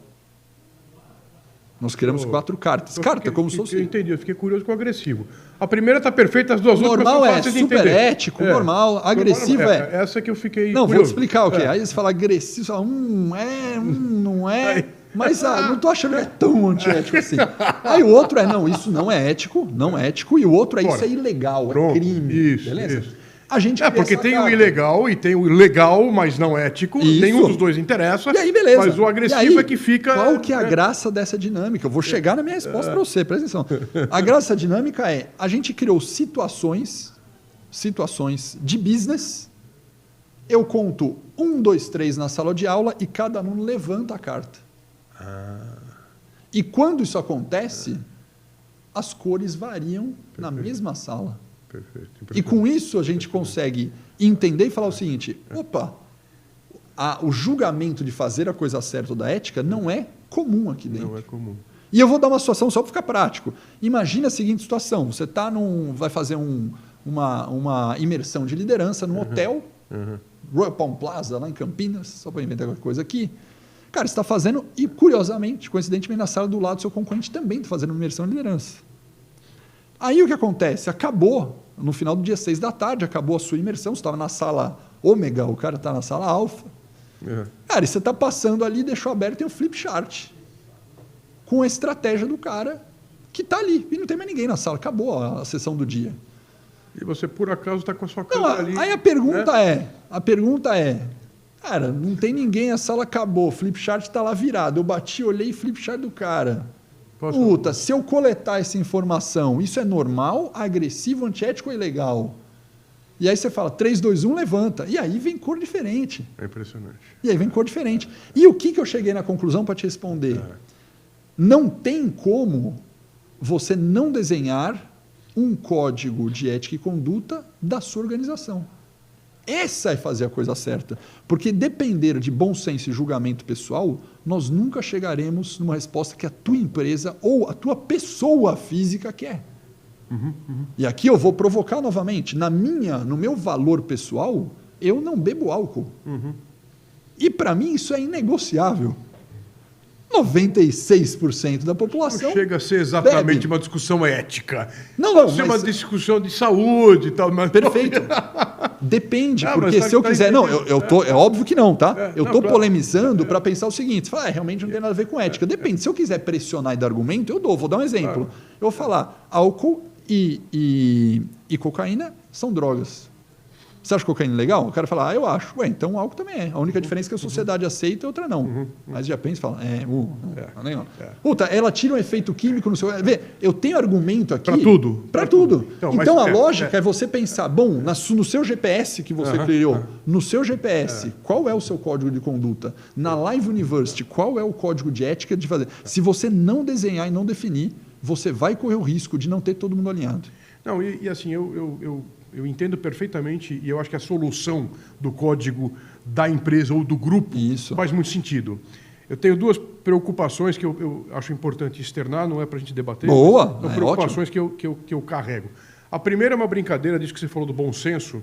Nós criamos 4 cartas. Carta, como se fosse... Eu entendi, eu fiquei curioso com o agressivo. A primeira está perfeita, as duas outras normal são é fáceis de super entender. ético, normal. Agressivo é... Essa que eu fiquei Não, curioso. vou te explicar o que é. Aí você fala agressivo, você fala, não é... Aí. Mas não tô achando que é tão antiético assim. Aí o outro é, não, isso não é ético, e o outro é, Fora. isso é ilegal, Pronto, é crime. isso, beleza? isso. A gente Porque tem o ilegal e tem o legal, mas não ético. Isso. Nenhum dos dois interessa. E aí, beleza. Mas o agressivo E aí, é que fica... Qual que é a graça dessa dinâmica? Eu vou chegar na minha resposta para você, presta atenção. A graça dessa dinâmica é, a gente criou situações de business, eu conto 1, 2, 3 na sala de aula e cada aluno levanta a carta. E quando isso acontece, as cores variam na mesma sala. Perfeito. E com isso a gente consegue entender e falar o seguinte, opa, o julgamento de fazer a coisa certa ou da ética não é comum aqui dentro. Não é comum. E eu vou dar uma situação só para ficar prático. Imagina a seguinte situação, você vai fazer uma imersão de liderança num hotel, Royal Palm Plaza, lá em Campinas, só para inventar qualquer coisa aqui. Cara, você está fazendo, e curiosamente, coincidentemente, na sala do lado, seu concorrente também está fazendo uma imersão de liderança. Aí o que acontece? Acabou, no final do dia 6 da tarde, acabou a sua imersão, você estava na sala ômega, o cara está na sala alfa. Cara, e você está passando ali, deixou aberto, tem um flip chart com a estratégia do cara que está ali, e não tem mais ninguém na sala, acabou a sessão do dia. E você, por acaso, está com a sua câmera ali. Aí a pergunta é, cara, não tem ninguém, a sala acabou, o flip chart está lá virado, eu bati, olhei flip chart do cara. Puta, se eu coletar essa informação, isso é normal, agressivo, antiético ou ilegal? E aí você fala, 3, 2, 1, levanta. E aí vem cor diferente. É impressionante. E aí vem cor diferente. E o que eu cheguei na conclusão para te responder? Não tem como você não desenhar um código de ética e conduta da sua organização. Essa é fazer a coisa certa. Porque depender de bom senso e julgamento pessoal, nós nunca chegaremos numa resposta que a tua empresa ou a tua pessoa física quer. E aqui eu vou provocar novamente. No meu valor pessoal, eu não bebo álcool. E para mim isso é inegociável. 96% da população Não chega a ser exatamente bebe. uma discussão ética. Não, Pode ser mas... uma discussão de saúde e tal. Mas... Perfeito. Depende, porque mas se eu tá quiser... Não, é óbvio que não, tá? Eu estou claro. polemizando para pensar o seguinte, você fala, realmente não tem nada a ver com ética. Depende, se eu quiser pressionar e dar argumento, eu dou. Vou dar um exemplo. Eu vou falar, álcool e cocaína são drogas. Você acha cocaína legal? O cara fala, eu acho. Ué, então o álcool também é. A única diferença é que a sociedade aceita e outra não. Mas já pensa e fala, legal. Puta, ela tira um efeito químico no seu... Vê, eu tenho argumento aqui... Para tudo. Para tudo. Então a lógica é você pensar, bom, no seu GPS que você criou, no seu GPS, qual é o seu código de conduta? Na Live University, qual é o código de ética de fazer? Se você não desenhar e não definir, você vai correr o risco de não ter todo mundo alinhado. Não, e assim, eu entendo perfeitamente e eu acho que a solução do código da empresa ou do grupo faz muito sentido. Eu tenho 2 preocupações que eu acho importante externar, não é para a gente debater. Boa! São preocupações que eu carrego. A primeira é uma brincadeira disso que você falou do bom senso,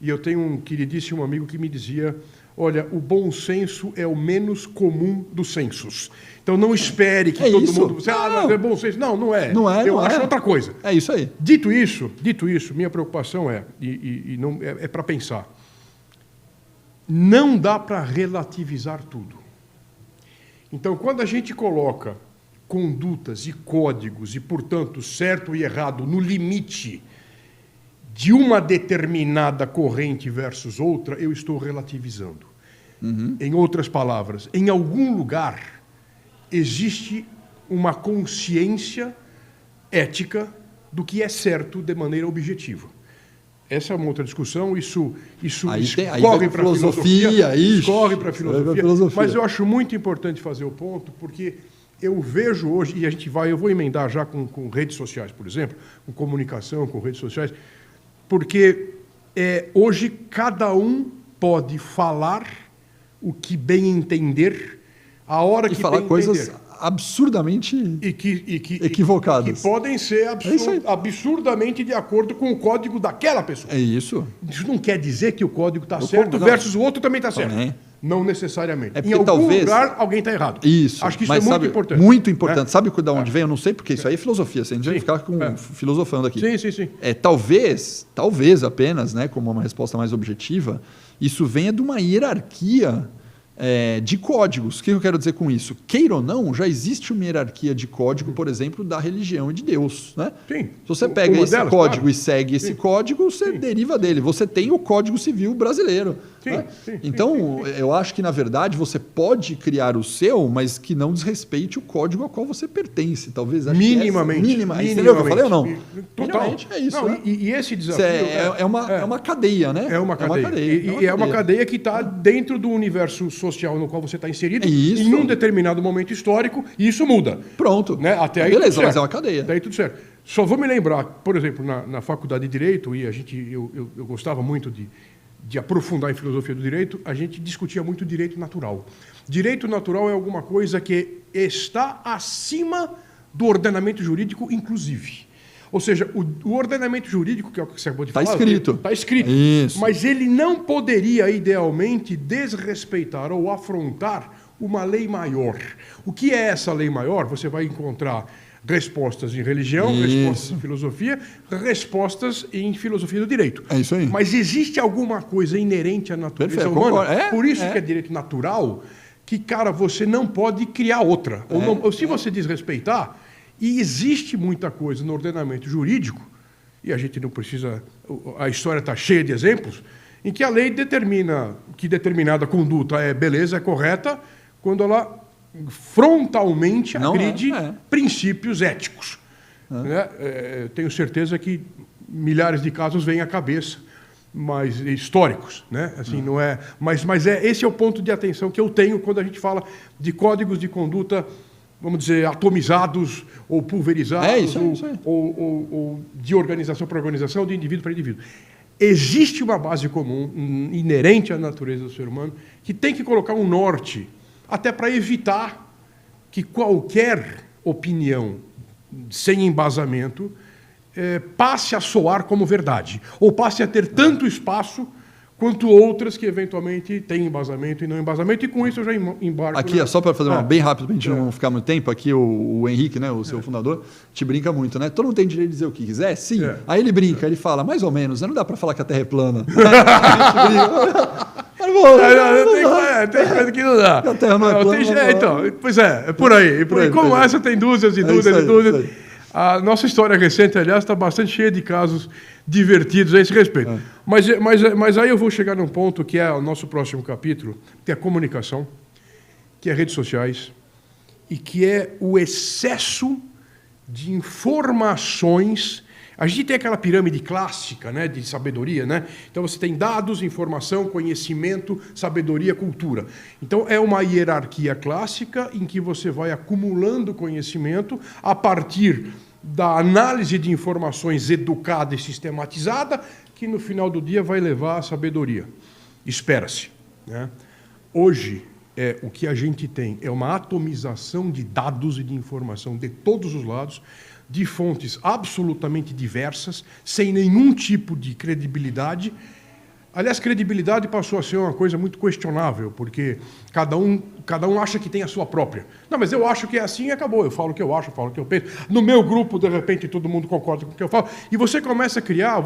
e eu tenho um queridíssimo amigo que me dizia, olha, o bom senso é o menos comum dos sensos. Então não espere que todo mundo... Você, mas é bom senso. Não é. Eu acho outra coisa. É isso aí. Dito isso, minha preocupação é para pensar. Não dá para relativizar tudo. Então, quando a gente coloca condutas e códigos e, portanto, certo e errado no limite de uma determinada corrente versus outra, eu estou relativizando. Em outras palavras, em algum lugar existe uma consciência ética do que é certo de maneira objetiva. Essa é uma outra discussão, isso escorre para a filosofia, escorre para a filosofia, mas eu acho muito importante fazer o ponto, porque eu vejo hoje, e eu vou emendar já com redes sociais, por exemplo, com comunicação, com redes sociais, porque hoje cada um pode falar o que bem entender, a hora que falar bem coisas entender. absurdamente equivocadas. Que podem ser absurdamente de acordo com o código daquela pessoa. É isso. Isso não quer dizer que o código está certo versus o outro também está certo. Também. Não necessariamente. Em algum talvez, lugar, alguém está errado. Isso. Acho que isso é muito importante. Muito importante. Sabe de onde vem? Eu não sei, porque isso aí é filosofia. Se a gente vai ficar filosofando aqui. Sim. Talvez apenas, né, como uma resposta mais objetiva, isso venha de uma hierarquia de códigos. O que eu quero dizer com isso? Queira ou não, já existe uma hierarquia de código, por exemplo, da religião e de Deus. Né? Sim. Se você pega esse código e segue esse código, você deriva dele. Você tem o Código Civil brasileiro. Né? Então, eu acho que, na verdade, você pode criar o seu, mas que não desrespeite o código ao qual você pertence. Talvez minimamente. Minimamente. Entendeu o que eu falei ou não? Total. É isso. Não, né? e esse desafio... É uma cadeia, né? É uma cadeia. E é uma cadeia que está dentro do universo social no qual você está inserido em um determinado momento histórico, e isso muda. Pronto. Né? Até aí beleza, mas é uma cadeia. Daí tudo certo. Só vou me lembrar, por exemplo, na faculdade de Direito, e eu gostava muito de aprofundar em filosofia do direito, a gente discutia muito direito natural. Direito natural é alguma coisa que está acima do ordenamento jurídico, inclusive. Ou seja, o ordenamento jurídico, que é o que você acabou de falar... Está escrito. Isso. Mas ele não poderia, idealmente, desrespeitar ou afrontar uma lei maior. O que é essa lei maior? Você vai encontrar respostas em religião, respostas em filosofia, respostas em filosofia do direito. É isso aí. Mas existe alguma coisa inerente à natureza humana, por isso que é direito natural, que, cara, você não pode criar outra. Ou se você desrespeitar... E existe muita coisa no ordenamento jurídico, e a gente não precisa... A história está cheia de exemplos, em que a lei determina que determinada conduta é beleza, é correta, quando ela frontalmente agride princípios éticos. Né? Tenho certeza que milhares de casos vêm à cabeça, mas históricos, né? Assim, não é... Mas esse é o ponto de atenção que eu tenho quando a gente fala de códigos de conduta, vamos dizer, atomizados ou pulverizados, ou de organização para organização, de indivíduo para indivíduo. Existe uma base comum, inerente à natureza do ser humano, que tem que colocar um norte, até para evitar que qualquer opinião sem embasamento passe a soar como verdade, ou passe a ter tanto espaço quanto outras que eventualmente têm embasamento e não embasamento, e com isso eu já embarco... Aqui, só para fazer uma bem rápido, para a gente não ficar muito tempo, aqui o Henrique, né, o seu fundador, te brinca muito, né? Todo mundo tem direito de dizer o que quiser? Sim. Aí ele brinca, ele fala, mais ou menos, né? Não dá para falar que a Terra é plana. Tem coisa que não dá. A Terra não é plana. Pois é por aí. Como essa tem dúzias e dúzias e dúzias. A nossa história recente, aliás, está bastante cheia de casos divertidos a esse respeito. Mas aí eu vou chegar num ponto que é o nosso próximo capítulo, que é a comunicação, que é redes sociais, e que é o excesso de informações. A gente tem aquela pirâmide clássica, né, de sabedoria, né? Então você tem dados, informação, conhecimento, sabedoria, cultura. Então é uma hierarquia clássica em que você vai acumulando conhecimento a partir da análise de informações educada e sistematizada, que no final do dia vai levar à sabedoria. Espera-se, né? Hoje, o que a gente tem é uma atomização de dados e de informação de todos os lados, de fontes absolutamente diversas, sem nenhum tipo de credibilidade. Aliás, credibilidade passou a ser uma coisa muito questionável, porque cada um acha que tem a sua própria. Não, mas eu acho que é assim e acabou. Eu falo o que eu acho, eu falo o que eu penso. No meu grupo, de repente, todo mundo concorda com o que eu falo. E você começa a criar,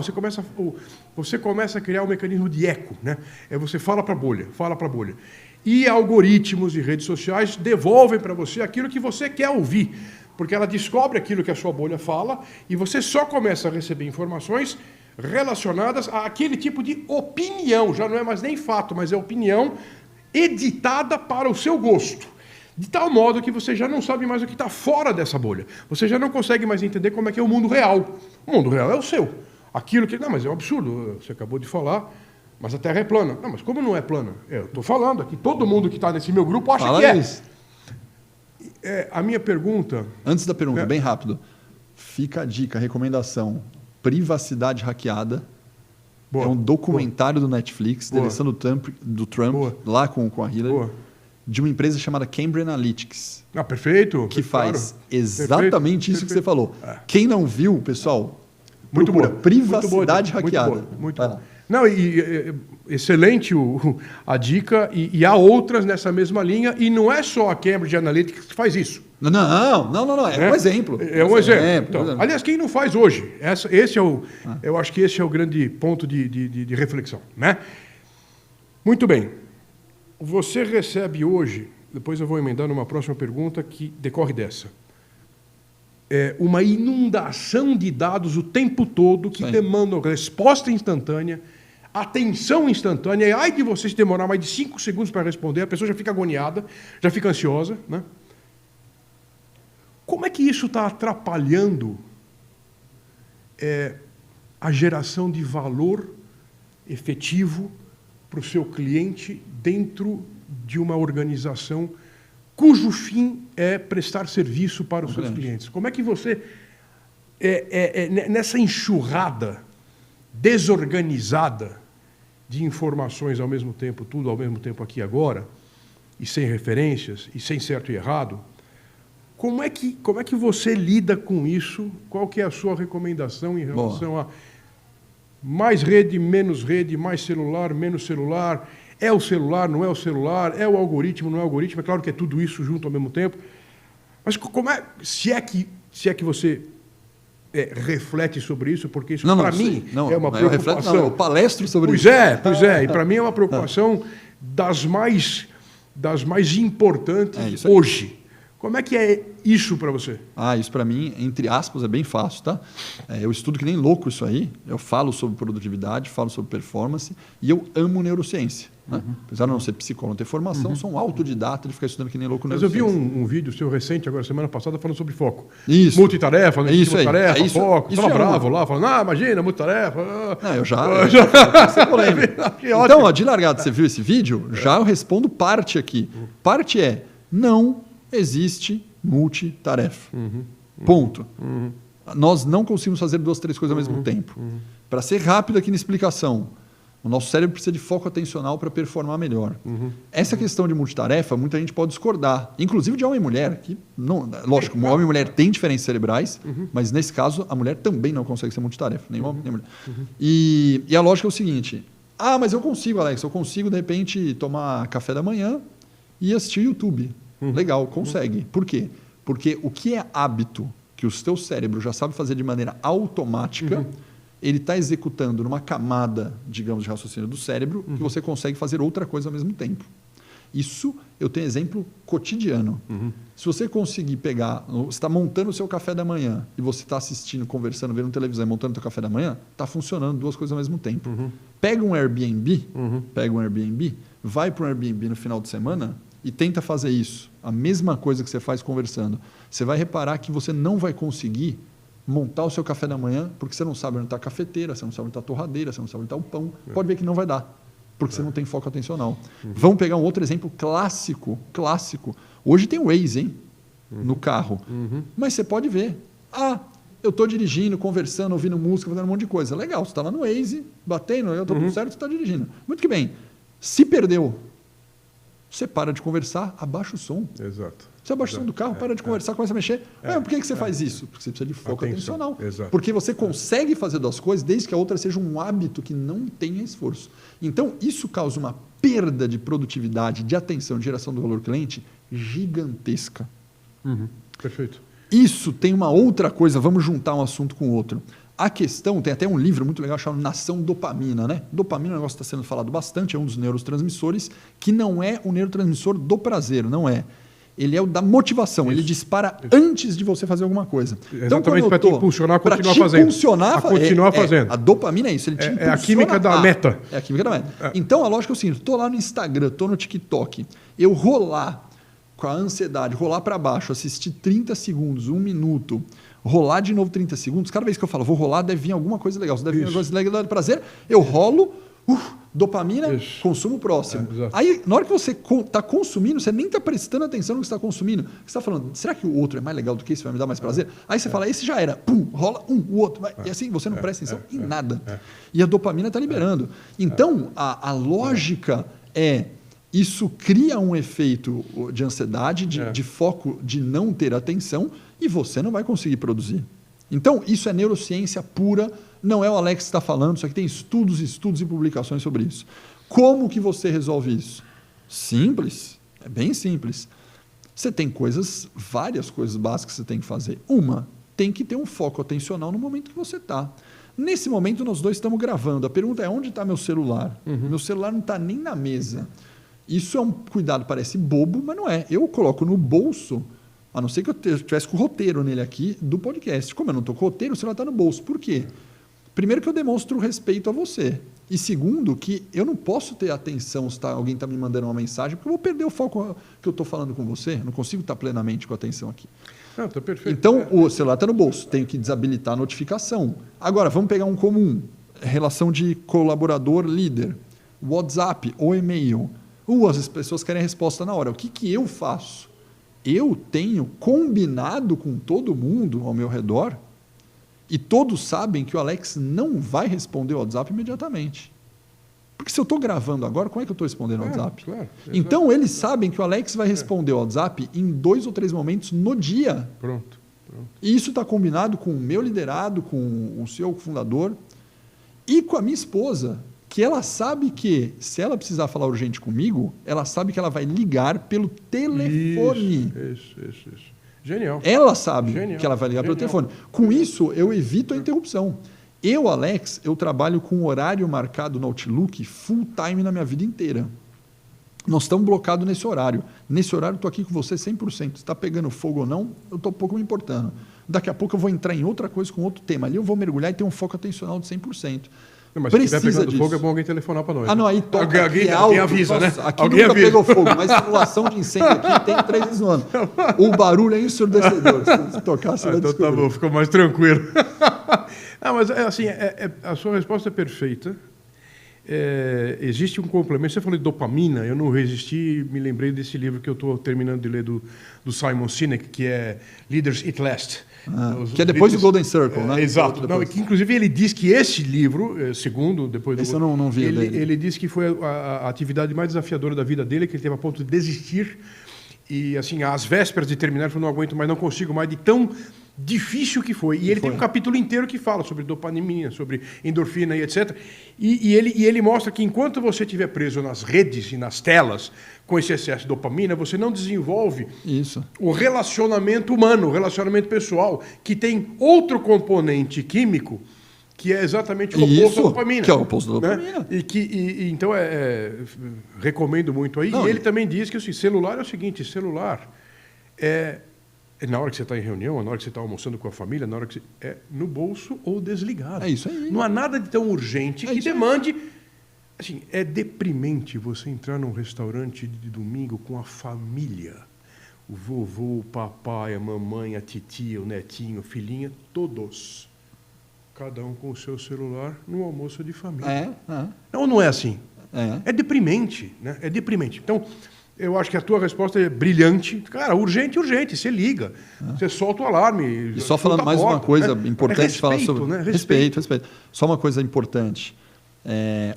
um mecanismo de eco, né? Você fala para a bolha, fala para a bolha. E algoritmos e redes sociais devolvem para você aquilo que você quer ouvir, porque ela descobre aquilo que a sua bolha fala e você só começa a receber informações relacionadas àquele tipo de opinião, já não é mais nem fato, mas é opinião editada para o seu gosto, de tal modo que você já não sabe mais o que está fora dessa bolha. Você já não consegue mais entender como é que é o mundo real. O mundo real é o seu. Aquilo que... Não, mas é um absurdo, você acabou de falar, mas a Terra é plana. Não, mas como não é plana? Eu estou falando aqui, todo mundo que está nesse meu grupo acha que é. Isso. A minha pergunta... Antes da pergunta, bem rápido. Fica a dica, a recomendação. Privacidade Hackeada. Boa. É um documentário do Netflix, entrevistando do Trump lá com a Hillary. Boa. de uma empresa chamada Cambridge Analytics. Perfeito. Que faz claro. exatamente isso que você falou. Quem não viu, pessoal, muito boa. Privacidade hackeada. Muito boa. Não, excelente a dica, e há outras nessa mesma linha, e não é só a Cambridge Analytics que faz isso. Não. É um exemplo. É um exemplo. Então, aliás, quem não faz hoje? Eu acho que esse é o grande ponto de reflexão. Né? Muito bem. Você recebe hoje, depois eu vou emendar numa próxima pergunta que decorre dessa, uma inundação de dados o tempo todo que demandam resposta instantânea, atenção instantânea, e ai de você se demorar mais de 5 segundos para responder, a pessoa já fica agoniada, já fica ansiosa. Né? Como é que isso está atrapalhando a geração de valor efetivo para o seu cliente dentro de uma organização cujo fim é prestar serviço para os seus clientes? Como é que você, nessa enxurrada desorganizada de informações ao mesmo tempo, tudo ao mesmo tempo aqui e agora, e sem referências, e sem certo e errado, como é que você lida com isso? Qual que é a sua recomendação em relação a mais rede, mais celular, menos celular? É o celular, não é o celular? É o algoritmo, não é o algoritmo? É claro que é tudo isso junto ao mesmo tempo. Mas como se é que você reflete sobre isso, porque isso para mim é uma preocupação. Eu palestro sobre isso. Pois é. E para mim é uma preocupação das mais importantes hoje. Como é que é isso para você? Isso para mim, entre aspas, é bem fácil, tá? Eu estudo que nem louco isso aí. Eu falo sobre produtividade, falo sobre performance e eu amo neurociência. Né? Apesar de não ser psicólogo, não ter formação, sou um autodidata de ficar estudando que nem louco neurociência. Mas eu vi um vídeo seu recente, agora semana passada, falando sobre foco. Isso. Multitarefa, multitarefa, foco. Estava bravo lá, falando, imagina, multitarefa. Eu já Então, de largada, você viu esse vídeo? Já eu respondo parte aqui. Parte não existe multitarefa. Ponto. Nós não conseguimos fazer 2, 3 coisas ao mesmo tempo. Para ser rápido aqui na explicação, o nosso cérebro precisa de foco atencional para performar melhor. Essa questão de multitarefa, muita gente pode discordar, inclusive de homem e mulher, que não, lógico, homem e mulher têm diferenças cerebrais, mas nesse caso a mulher também não consegue ser multitarefa, nem homem nem mulher. E a lógica é o seguinte: mas eu consigo, Alex, de repente tomar café da manhã e assistir YouTube. Legal, consegue. Por quê? Porque o que é hábito que o seu cérebro já sabe fazer de maneira automática, ele está executando numa camada, digamos, de raciocínio do cérebro, que você consegue fazer outra coisa ao mesmo tempo. Isso eu tenho exemplo cotidiano. Se você conseguir pegar, você está montando o seu café da manhã e você está assistindo, conversando, vendo televisão e montando o seu café da manhã, está funcionando 2 coisas ao mesmo tempo. Pega um Airbnb, vai para um Airbnb no final de semana e tenta fazer isso. A mesma coisa que você faz conversando. Você vai reparar que você não vai conseguir montar o seu café da manhã porque você não sabe onde está a cafeteira, você não sabe onde está a torradeira, você não sabe onde está o pão. Pode ver que não vai dar, porque você não tem foco atencional. Vamos pegar um outro exemplo clássico. Hoje tem o Waze, hein? No carro. Mas você pode ver. Eu estou dirigindo, conversando, ouvindo música, fazendo um monte de coisa. Legal, você está lá no Waze, batendo, eu estou tudo certo, você está dirigindo. Muito que bem. Se perdeu, você para de conversar, abaixa o som. Exato. Você abaixa o som do carro, para de conversar, começa a mexer. Por que você faz isso? Porque você precisa de foco atencional. Exato. Porque você consegue fazer 2 coisas desde que a outra seja um hábito que não tenha esforço. Então, isso causa uma perda de produtividade, de atenção, de geração do valor cliente gigantesca. Perfeito. Isso tem uma outra coisa, vamos juntar um assunto com o outro. A questão, tem até um livro muito legal chamado Nação Dopamina, né? Dopamina é um negócio que está sendo falado bastante, é um dos neurotransmissores, que não é o neurotransmissor do prazer, não é. Ele é o da motivação, ele dispara antes de você fazer alguma coisa. Exatamente, para te impulsionar a continuar fazendo. A dopamina é isso, ele te impulsiona. É a química da meta. É a química da meta. Então, a lógica é o seguinte, estou lá no Instagram, estou no TikTok, eu rolar com a ansiedade, rolar para baixo, assistir 30 segundos, 1 minuto, rolar de novo 30 segundos, cada vez que eu falo, vou rolar, deve vir alguma coisa legal. Se deve vir alguma coisa legal de prazer, eu rolo, dopamina, consumo próximo. Aí, na hora que você está consumindo, você nem está prestando atenção no que você está consumindo. Você está falando, será que o outro é mais legal do que esse, vai me dar mais prazer? Aí você fala, esse já era, rola o outro. E assim, você não presta atenção em nada. E a dopamina está liberando. Então, a lógica é Isso cria um efeito de ansiedade, de foco, de não ter atenção, e você não vai conseguir produzir. Então, isso é neurociência pura, não é o Alex que está falando, isso aqui tem estudos e publicações sobre isso. Como que você resolve isso? Simples, é bem simples. Você tem várias coisas básicas que você tem que fazer. Uma, tem que ter um foco atencional no momento que você está. Nesse momento, nós dois estamos gravando. A pergunta é, onde está meu celular? Meu celular não está nem na mesa. Isso é um cuidado, parece bobo, mas não é. Eu coloco no bolso, a não ser que eu tivesse com o roteiro nele aqui do podcast. Como eu não estou com o roteiro, o celular está no bolso. Por quê? Primeiro que eu demonstro respeito a você. E segundo, que eu não posso ter atenção se alguém está me mandando uma mensagem, porque eu vou perder o foco que eu estou falando com você. Eu não consigo estar plenamente com a atenção aqui. Não, tá perfeito. Então, o celular está no bolso. Tenho que desabilitar a notificação. Agora, vamos pegar um comum. Relação de colaborador-líder. WhatsApp ou e-mail. As pessoas querem a resposta na hora. O que eu faço? Eu tenho combinado com todo mundo ao meu redor e todos sabem que o Alex não vai responder o WhatsApp imediatamente. Porque se eu estou gravando agora, como é que eu estou respondendo o WhatsApp? Claro, então, eles sabem que o Alex vai responder o WhatsApp em 2 ou 3 momentos no dia. Pronto. E isso está combinado com o meu liderado, com o seu fundador e com a minha esposa, que ela sabe que, se ela precisar falar urgente comigo, ela sabe que ela vai ligar pelo telefone. Isso. Genial. Ela sabe que ela vai ligar pelo telefone. Com isso, eu evito a interrupção. Eu, Alex, eu trabalho com horário marcado no Outlook full time na minha vida inteira. Nós estamos blocados nesse horário. Nesse horário, eu estou aqui com você 100%. Se está pegando fogo ou não, eu estou pouco me importando. Daqui a pouco eu vou entrar em outra coisa com outro tema. Ali eu vou mergulhar e ter um foco atencional de 100%. Não, mas se estiver pegando fogo, é bom alguém telefonar para nós. Ah, não, aí toca alguém alto. avisa, Nossa, né? Aqui alguém nunca avisa. pegou fogo, mas simulação de incêndio aqui tem 3 vezes no ano. O barulho é ensurdecedor. Se tocar, você vai então descobrir. tá bom, ficou mais tranquilo. Não, mas assim, a sua resposta é perfeita. Existe um complemento. Você falou de dopamina, eu não resisti, me lembrei desse livro que eu estou terminando de ler do Simon Sinek, que é Leaders Eat Last. Que é depois do Golden Circle, né? Exato. Não, que, inclusive, ele diz que esse livro, segundo, depois esse do... eu não vi ele diz que foi a atividade mais desafiadora da vida dele, que ele teve a ponto de desistir. E, assim, às vésperas de terminar, ele falou, não aguento mais, não consigo mais, de tão difícil que foi. E ele tem um capítulo inteiro que fala sobre dopamina, sobre endorfina e etc. E ele mostra que enquanto você estiver preso nas redes e nas telas com esse excesso de dopamina, você não desenvolve o relacionamento humano, o relacionamento pessoal, que tem outro componente químico que é exatamente o oposto da dopamina. Que é o oposto da dopamina. Né? Então, recomendo muito aí. E ele também diz que celular é o seguinte, celular é na hora que você está em reunião, na hora que você está almoçando com a família, na hora que você... É no bolso ou desligado. É isso aí. Não há nada de tão urgente que demande... Assim, é deprimente você entrar num restaurante de domingo com a família. O vovô, o papai, a mamãe, a titia, o netinho, a filhinha, todos. Cada um com o seu celular no almoço de família. Ou não é assim? É deprimente, né? É deprimente. Então, eu acho que a tua resposta é brilhante. Cara, urgente, você liga. Você solta o alarme. E só falando mais uma coisa importante, respeito, falar sobre né? Respeito. Só uma coisa importante.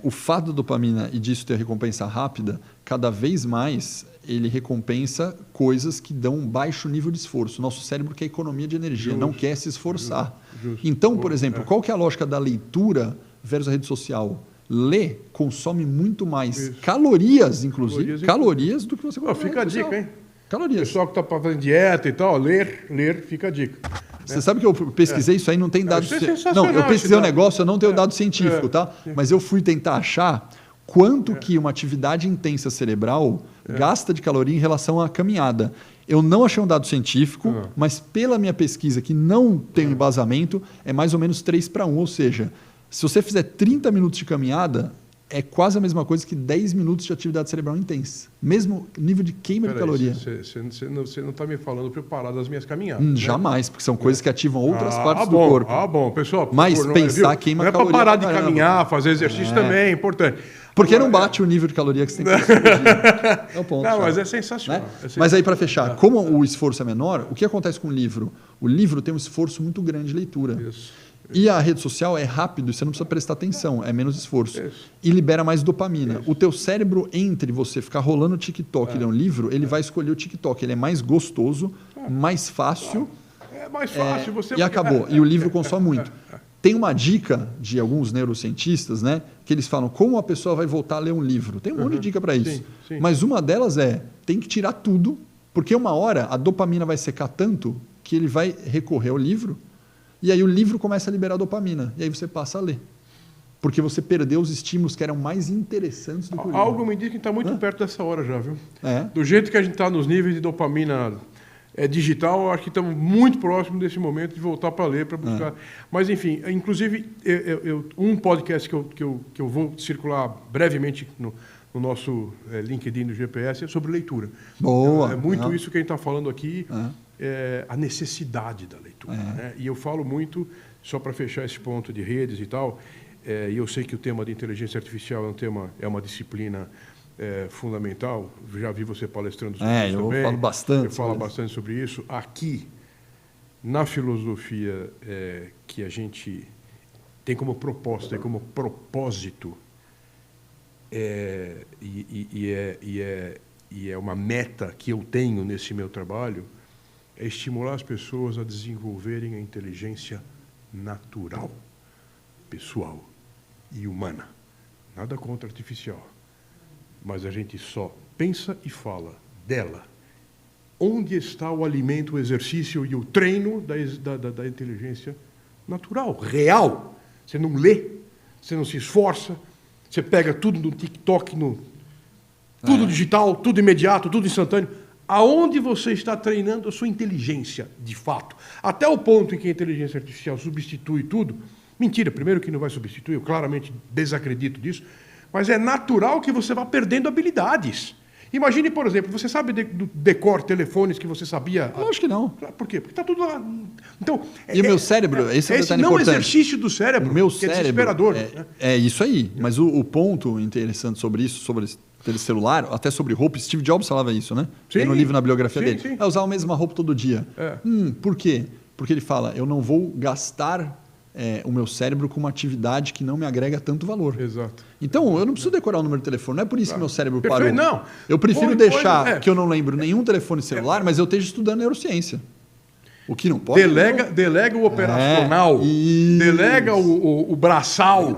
O fato da dopamina e disso ter recompensa rápida, cada vez mais ele recompensa coisas que dão um baixo nível de esforço. Nosso cérebro quer economia de energia, não quer se esforçar. Então, por exemplo, qual que é a lógica da leitura versus a rede social? Ler consome muito mais calorias, inclusive, calorias do que você consome. Fica a dica, hein? Calorias. O pessoal que está fazendo dieta e tal, ler, fica a dica. Você sabe que eu pesquisei isso aí, não tem dado... Não, eu pesquisei um negócio, eu não tenho dado científico, tá? Mas eu fui tentar achar quanto que uma atividade intensa cerebral gasta de caloria em relação à caminhada. Eu não achei um dado científico, mas pela minha pesquisa, que não tem embasamento, é mais ou menos 3:1, ou seja, se você fizer 30 minutos de caminhada, é quase a mesma coisa que 10 minutos de atividade cerebral intensa. Mesmo nível de queima de caloria. Você não está me falando para eu parar das minhas caminhadas. Né? Jamais, porque são coisas que ativam outras partes do corpo. Bom, pessoal. Mas pensar queima caloria. Não é para parar de caminhar, fazer exercício também é importante. Porque não bate o nível de caloria que você tem que fazer por dia. É o ponto. Não, mas é sensacional. Né? Mas aí, para fechar, como o esforço é menor, o que acontece com o livro? O livro tem um esforço muito grande de leitura. Isso. E a rede social é rápido e você não precisa prestar atenção, é menos esforço. Isso. E libera mais dopamina. Isso. O teu cérebro, entre você ficar rolando o TikTok e ler um livro, ele vai escolher o TikTok. Ele é mais gostoso, mais fácil. É mais fácil. Você... E acabou. E o livro consome muito. Tem uma dica de alguns neurocientistas, né, que eles falam como a pessoa vai voltar a ler um livro. Tem um monte de dica para isso. Sim, sim. Mas uma delas tem que tirar tudo, porque uma hora a dopamina vai secar tanto que ele vai recorrer ao livro e aí o livro começa a liberar dopamina. E aí você passa a ler. Porque você perdeu os estímulos que eram mais interessantes do que o livro. Algo me diz que está muito perto dessa hora já, viu? É. Do jeito que a gente está nos níveis de dopamina digital, eu acho que estamos muito próximos desse momento de voltar para ler, para buscar. Mas, enfim, inclusive, um podcast que eu vou circular brevemente no nosso LinkedIn do GPS é sobre leitura. Boa. É muito isso que a gente está falando aqui, a necessidade da leitura. Né? E eu falo muito, só para fechar esse ponto de redes e tal, e eu sei que o tema de inteligência artificial é uma disciplina fundamental. Já vi você palestrando sobre isso também. Eu falo bastante. Eu falo bastante sobre isso. Aqui, na filosofia que a gente tem como proposta, como propósito, e é uma meta que eu tenho nesse meu trabalho, é estimular as pessoas a desenvolverem a inteligência natural, pessoal e humana. Nada contra artificial. Mas a gente só pensa e fala dela. Onde está o alimento, o exercício e o treino da inteligência natural, real? Você não lê, você não se esforça, você pega tudo no TikTok, tudo digital, tudo imediato, tudo instantâneo. Aonde você está treinando a sua inteligência, de fato? Até o ponto em que a inteligência artificial substitui tudo. Mentira, primeiro que não vai substituir, eu claramente desacredito disso. Mas é natural que você vá perdendo habilidades. Imagine, por exemplo, você sabe do decor telefones que você sabia? Lógico que não. Por quê? Porque está tudo lá. Então, e o meu cérebro, esse é o detalhe não importante. exercício do cérebro, o meu que cérebro é desesperador. Né? É isso aí. Mas o ponto interessante sobre isso, sobre esse celular, até sobre roupa, Steve Jobs falava isso, né? Sim, no livro, na biografia dele. Sim. É usar a mesma roupa todo dia. Por quê? Porque ele fala, eu não vou gastar o meu cérebro com uma atividade que não me agrega tanto valor. Exato. Então, eu não preciso decorar o número de telefone. Não é por isso que meu cérebro Perfeito, parou. não. Eu prefiro deixar que eu não lembro nenhum telefone celular, mas eu esteja estudando neurociência. O que não pode... Delega o operacional, delega o braçal,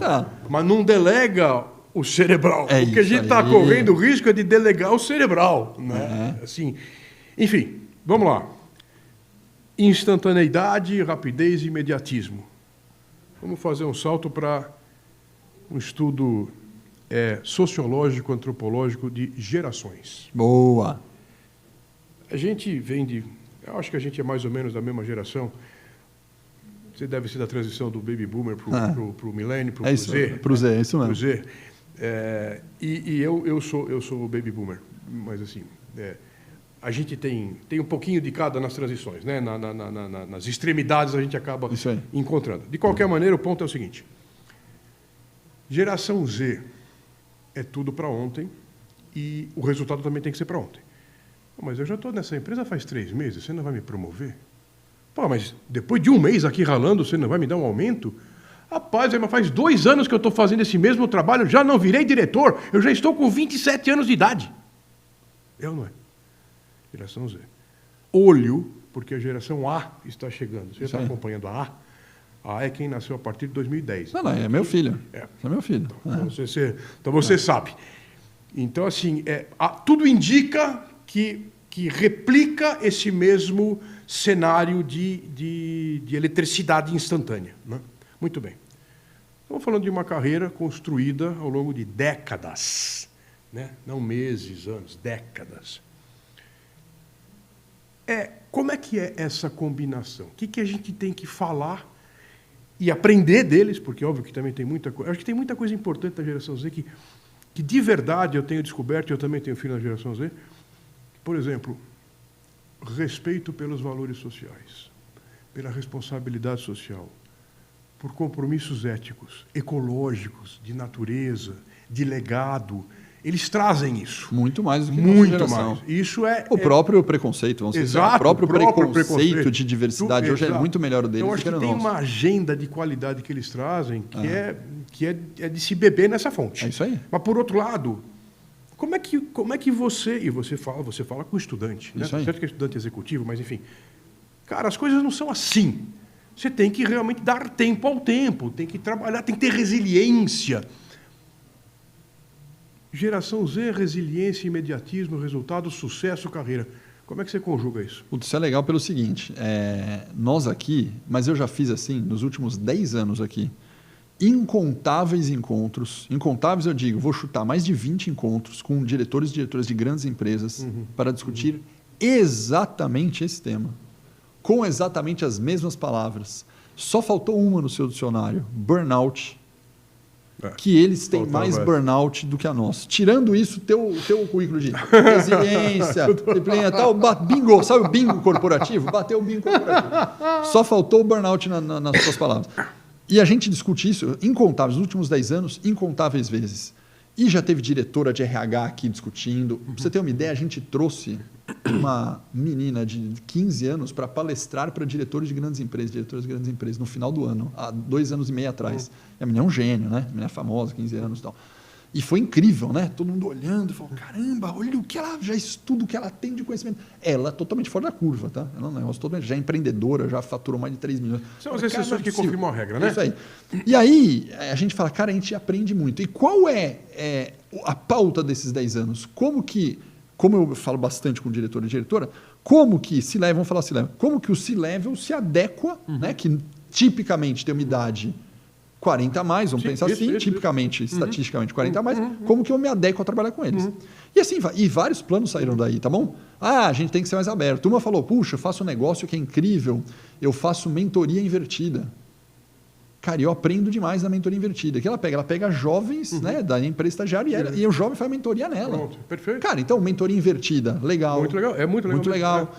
mas não delega o cerebral. Porque a gente está correndo o risco de delegar o cerebral. Né? Assim, enfim, vamos lá. Instantaneidade, rapidez e imediatismo. Vamos fazer um salto para um estudo sociológico, antropológico de gerações. Boa! A gente vem de... Eu acho que a gente é mais ou menos da mesma geração. Você deve ser da transição do Baby Boomer para o Milênio, para o Z. Para o Z, é isso mesmo. Pro Z. E eu sou o Baby Boomer. Mas, assim, a gente tem um pouquinho de cada nas transições. Né? Nas extremidades a gente acaba encontrando. De qualquer maneira, o ponto é o seguinte. Geração Z é tudo para ontem e o resultado também tem que ser para ontem. Mas eu já estou nessa empresa faz 3 meses, você não vai me promover? Pô, mas depois de 1 mês aqui ralando, você não vai me dar um aumento? Rapaz, mas faz 2 anos que eu estou fazendo esse mesmo trabalho, já não virei diretor, eu já estou com 27 anos de idade. Eu não é. Geração Z. Olho, porque a geração A está chegando. Você está acompanhando a A? A é quem nasceu a partir de 2010. Não, é meu filho. É meu filho. Então você sabe. Então, assim, tudo indica que replica esse mesmo cenário de eletricidade instantânea. Né? Muito bem. Estamos falando de uma carreira construída ao longo de décadas. Né? Não meses, anos, décadas. Como é que é essa combinação? O que a gente tem que falar e aprender deles? Porque, óbvio, que também tem muita coisa... Acho que tem muita coisa importante da geração Z que de verdade eu tenho descoberto, e eu também tenho filho na geração Z. Por exemplo, respeito pelos valores sociais, pela responsabilidade social, por compromissos éticos, ecológicos, de natureza, de legado, Eles trazem isso. Muito mais do que Muito nossa geração. mais. Isso é... O próprio preconceito, vamos dizer. O próprio preconceito de diversidade hoje é muito melhor deles do que o nosso. Eu acho que tem uma agenda de qualidade que eles trazem que é de se beber nessa fonte. É isso aí. Mas, por outro lado, como é que você... E você fala com o estudante, né? Certo que é estudante executivo, mas enfim. Cara, as coisas não são assim. Você tem que realmente dar tempo ao tempo, tem que trabalhar, tem que ter resiliência. Geração Z, resiliência, imediatismo, resultado, sucesso, carreira. Como é que você conjuga isso? Isso é legal pelo seguinte, nós aqui, mas eu já fiz assim, nos últimos 10 anos aqui, incontáveis encontros, incontáveis eu digo, vou chutar mais de 20 encontros com diretores e diretoras de grandes empresas para discutir exatamente esse tema, com exatamente as mesmas palavras. Só faltou uma no seu dicionário, burnout, que eles têm mais burnout do que a nossa. Tirando isso, teu currículo de resiliência, disciplina e tal, bingo, sabe o bingo corporativo? Bateu o bingo corporativo. Só faltou o burnout nas suas palavras. E a gente discute isso incontáveis, nos últimos 10 anos, incontáveis vezes. E já teve diretora de RH aqui discutindo. Para você ter uma ideia, a gente trouxe uma menina de 15 anos para palestrar para diretores de grandes empresas, no final do ano, há 2 anos e meio atrás. E a menina é um gênio, né? A menina é famosa, 15 anos e tal. E foi incrível, né? Todo mundo olhando, falou, caramba, olha o que ela já estuda, o que ela tem de conhecimento. Ela é totalmente fora da curva, tá? Ela é um negócio totalmente, já é empreendedora, já faturou mais de 3 milhões. São as exceções que confirmam a regra, né? Isso aí. E aí, a gente fala, cara, a gente aprende muito. E qual é a pauta desses 10 anos? Como eu falo bastante com o diretor e diretora, como que C-Level, vamos falar C-Level, como que o C-Level se adequa, né? Que tipicamente tem uma idade 40 a mais, vamos pensar assim, tipicamente, estatisticamente 40 a mais, como que eu me adequo a trabalhar com eles. E assim, e vários planos saíram daí, tá bom? A gente tem que ser mais aberto. Uma falou, puxa, eu faço um negócio que é incrível, eu faço mentoria invertida. Cara, eu aprendo demais na mentoria invertida. Que ela pega jovens, né, da empresa estagiária e o jovem faz mentoria nela. Pronto, perfeito. Cara, então, mentoria invertida, legal. Muito legal, é muito legal. Muito legal.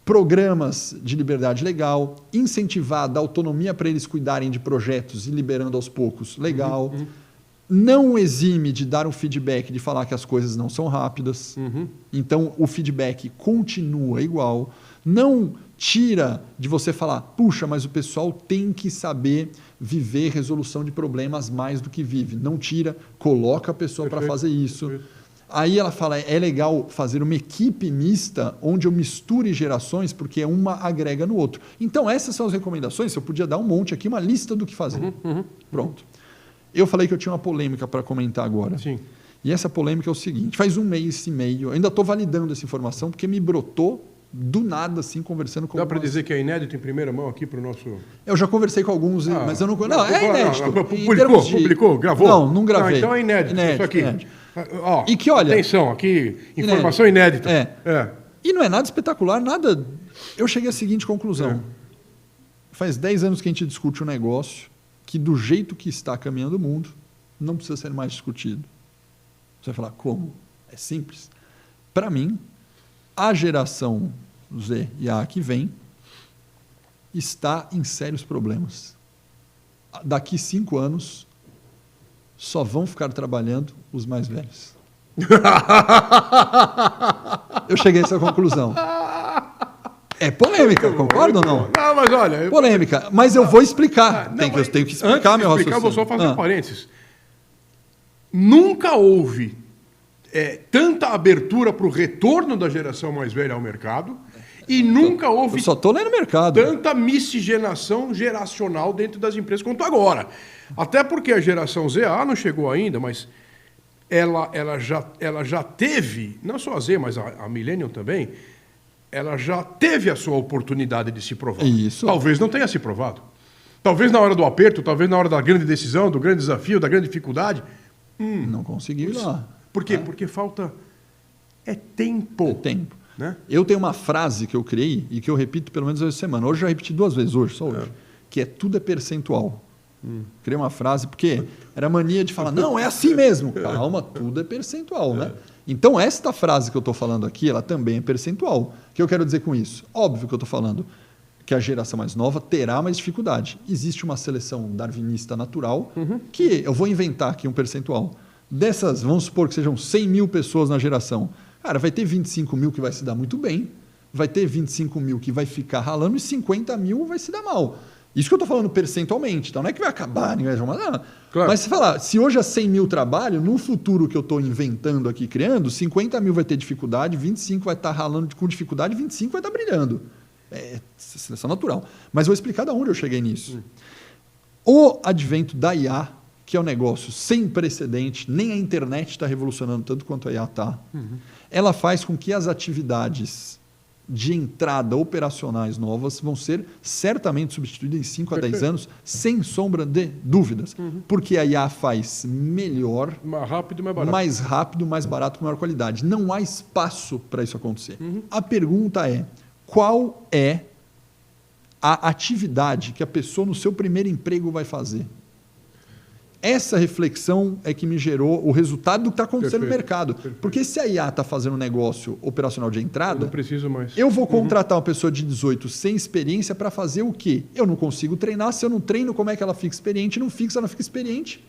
Programas de liberdade legal, incentivar, dar autonomia para eles cuidarem de projetos e liberando aos poucos, legal. Não exime de dar um feedback, de falar que as coisas não são rápidas. Então, o feedback continua igual. Não tira de você falar, puxa, mas o pessoal tem que saber viver resolução de problemas mais do que vive. Não tira, coloca a pessoa para fazer isso. Perfeito. Aí ela fala, é legal fazer uma equipe mista onde eu misture gerações, porque uma agrega no outro. Então, essas são as recomendações. Eu podia dar um monte aqui, uma lista do que fazer. Pronto. Eu falei que eu tinha uma polêmica para comentar agora. Sim. E essa polêmica é o seguinte, faz 1 mês e meio, eu ainda estou validando essa informação, porque me brotou do nada, assim, conversando com... Dá para dizer que é inédito em primeira mão aqui para o nosso... Eu já conversei com alguns, mas eu não... Não, é inédito. Publicou? Gravou? Não gravei. Então é inédito isso aqui. Ó, e que, olha, atenção, aqui, informação inédita. E não é nada espetacular, nada... Eu cheguei à seguinte conclusão. Faz 10 anos que a gente discute um negócio que, do jeito que está caminhando o mundo, não precisa ser mais discutido. Você vai falar, como? É simples. Para mim, a geração Z e a que vem está em sérios problemas. Daqui 5 anos, só vão ficar trabalhando os mais velhos. Eu cheguei a essa conclusão. É polêmica, concorda ou não? Não, mas olha... Polêmica, mas eu vou explicar. Eu tenho que explicar meu raciocínio. Eu vou só fazer um parênteses. Nunca houve tanta abertura para o retorno da geração mais velha ao mercado e nunca houve... Eu só estou lendo o mercado. Tanta miscigenação geracional dentro das empresas quanto agora. Até porque a geração ZA não chegou ainda, mas ela já teve, não só a Z, mas a Millennium também, ela já teve a sua oportunidade de se provar. Isso. Talvez não tenha se provado. Talvez na hora do aperto, talvez na hora da grande decisão, do grande desafio, da grande dificuldade. Não conseguiu ir lá. Por quê? Porque falta... tempo. É tempo. Né? Eu tenho uma frase que eu criei e que eu repito pelo menos essa semana. Hoje eu já repeti 2 vezes, só hoje. Que é tudo é percentual. Criei uma frase porque era mania de falar, não, é assim mesmo. Calma, tudo é percentual, né? Então, esta frase que eu estou falando aqui, ela também é percentual. O que eu quero dizer com isso? Óbvio que eu estou falando que a geração mais nova terá mais dificuldade. Existe uma seleção darwinista natural que eu vou inventar aqui um percentual. Dessas, vamos supor que sejam 100 mil pessoas na geração. Cara, vai ter 25 mil que vai se dar muito bem, vai ter 25 mil que vai ficar ralando e 50 mil vai se dar mal. Isso que eu estou falando percentualmente, então não é que vai acabar, ninguém vai chamar nada. Claro. Mas se falar, se hoje é 100 mil trabalho, no futuro que eu estou inventando aqui, criando, 50 mil vai ter dificuldade, 25 vai estar ralando com dificuldade, 25 vai estar brilhando. É seleção natural. Mas vou explicar de onde eu cheguei nisso. O advento da IA, que é um negócio sem precedente, nem a internet está revolucionando tanto quanto a IA está, ela faz com que as atividades de entrada operacionais novas vão ser certamente substituídas em 5 a 10 anos, sem sombra de dúvidas. Porque a IA faz melhor, mais rápido, mais barato, com maior qualidade. Não há espaço para isso acontecer. A pergunta é, qual é a atividade que a pessoa no seu primeiro emprego vai fazer? Essa reflexão é que me gerou o resultado do que está acontecendo no mercado. Porque se a IA está fazendo um negócio operacional de entrada, eu não preciso mais. Eu vou contratar uma pessoa de 18 sem experiência para fazer o quê? Eu não consigo treinar. Se eu não treino, como é que ela fica experiente? Não fixa, ela fica experiente.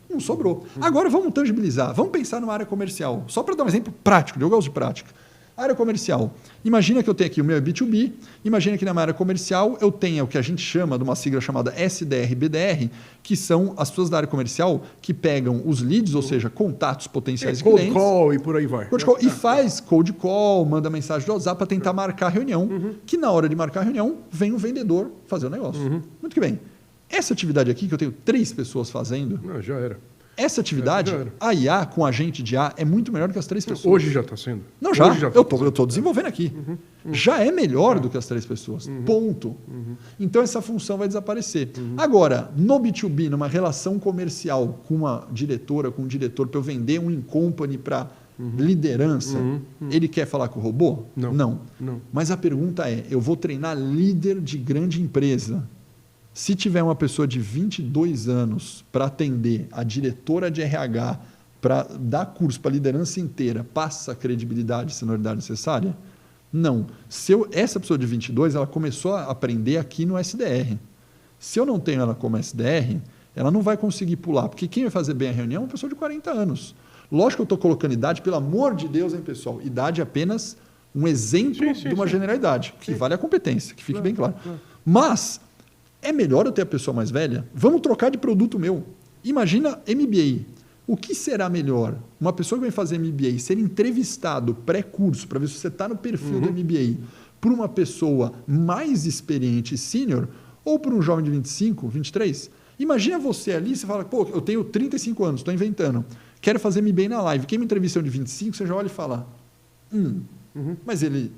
Não sobrou. Agora vamos tangibilizar. Vamos pensar numa área comercial. Só para dar um exemplo prático, eu gosto de prática. Área comercial. Imagina que eu tenho aqui o meu B2B, imagina que na minha área comercial eu tenha o que a gente chama de uma sigla chamada SDR, BDR, que são as pessoas da área comercial que pegam os leads, ou seja, contatos potenciais de clientes. Cold call e por aí vai. Cold call, e faz cold call, manda mensagem do WhatsApp para tentar marcar a reunião, que na hora de marcar a reunião vem o vendedor fazer o negócio. Muito que bem. Essa atividade aqui, que eu tenho 3 pessoas fazendo... Não, já era. Essa atividade, a IA com agente de IA é muito melhor do que as 3 pessoas. Hoje já está sendo. Não, já. Eu estou desenvolvendo aqui. Já é melhor do que as 3 pessoas. Ponto. Então, essa função vai desaparecer. Agora, no B2B, numa relação comercial com uma diretora, com um diretor, para eu vender um in-company para liderança, ele quer falar com o robô? Não. Mas a pergunta é, eu vou treinar líder de grande empresa. Se tiver uma pessoa de 22 anos para atender a diretora de RH, para dar curso para a liderança inteira, passa a credibilidade e senioridade necessária? Não. Essa pessoa de 22, ela começou a aprender aqui no SDR. Se eu não tenho ela como SDR, ela não vai conseguir pular, porque quem vai fazer bem a reunião é uma pessoa de 40 anos. Lógico que eu estou colocando idade, pelo amor de Deus, hein, pessoal? Idade é apenas um exemplo de uma generalidade, que vale a competência, que fique bem claro. Mas... é melhor eu ter a pessoa mais velha? Vamos trocar de produto meu. Imagina MBA. O que será melhor? Uma pessoa que vai fazer MBA ser entrevistado pré-curso para ver se você está no perfil do MBA por uma pessoa mais experiente e sênior ou por um jovem de 25, 23? Imagina você ali, você fala, pô, eu tenho 35 anos, estou inventando, quero fazer MBA na live. Quem me entrevista é um de 25, você já olha e fala, mas ele...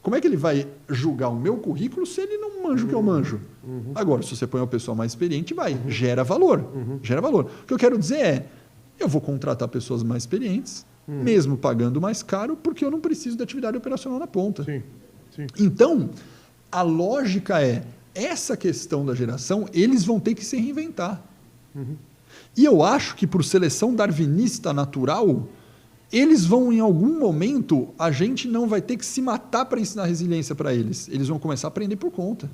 como é que ele vai julgar o meu currículo se ele não manja o que eu manjo? Agora, se você põe uma pessoa mais experiente, gera valor. Gera valor. O que eu quero dizer é, eu vou contratar pessoas mais experientes, mesmo pagando mais caro, porque eu não preciso de atividade operacional na ponta. Sim. Então, a lógica é, essa questão da geração, eles vão ter que se reinventar. E eu acho que por seleção darwinista natural... eles vão, em algum momento, a gente não vai ter que se matar para ensinar resiliência para eles. Eles vão começar a aprender por conta.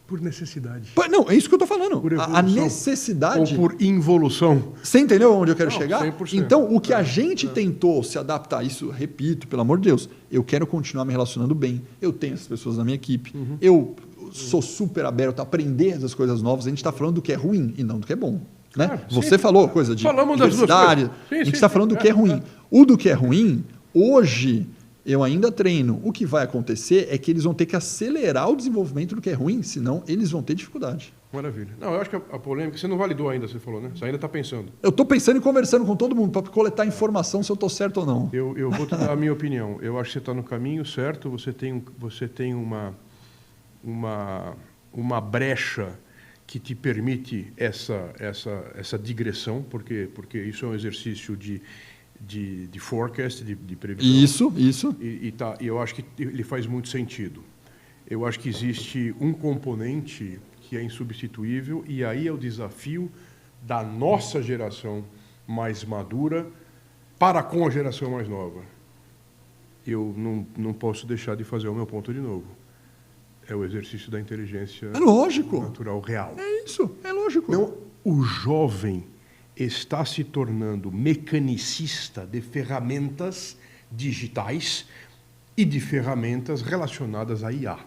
Por necessidade. Não, é isso que eu estou falando. Por a necessidade... ou por involução. Você entendeu onde eu quero chegar? 100%. Então, o que a gente tentou se adaptar, isso, repito, pelo amor de Deus, eu quero continuar me relacionando bem. Eu tenho essas pessoas na minha equipe. Eu sou super aberto a aprender essas coisas novas. A gente está falando do que é ruim e não do que é bom. Né? Claro, você falou coisa de falamos das duas coisas. A gente está falando do que é ruim. O do que é ruim, hoje, eu ainda treino. O que vai acontecer é que eles vão ter que acelerar o desenvolvimento do que é ruim, senão eles vão ter dificuldade. Maravilha. Não, eu acho que a polêmica, você não validou ainda, você falou, né? Você ainda está pensando. Eu estou pensando e conversando com todo mundo para coletar informação se eu estou certo ou não. Eu vou te dar a minha opinião. Eu acho que você está no caminho certo, você tem uma brecha que te permite essa digressão, porque isso é um exercício de forecast, de previsão. Isso. E eu acho que ele faz muito sentido. Eu acho que existe um componente que é insubstituível, e aí é o desafio da nossa geração mais madura para com a geração mais nova. Eu não posso deixar de fazer o meu ponto de novo. É o exercício da inteligência lógico. Natural real. É isso, é lógico. Não, o jovem, está se tornando mecanicista de ferramentas digitais e de ferramentas relacionadas à IA.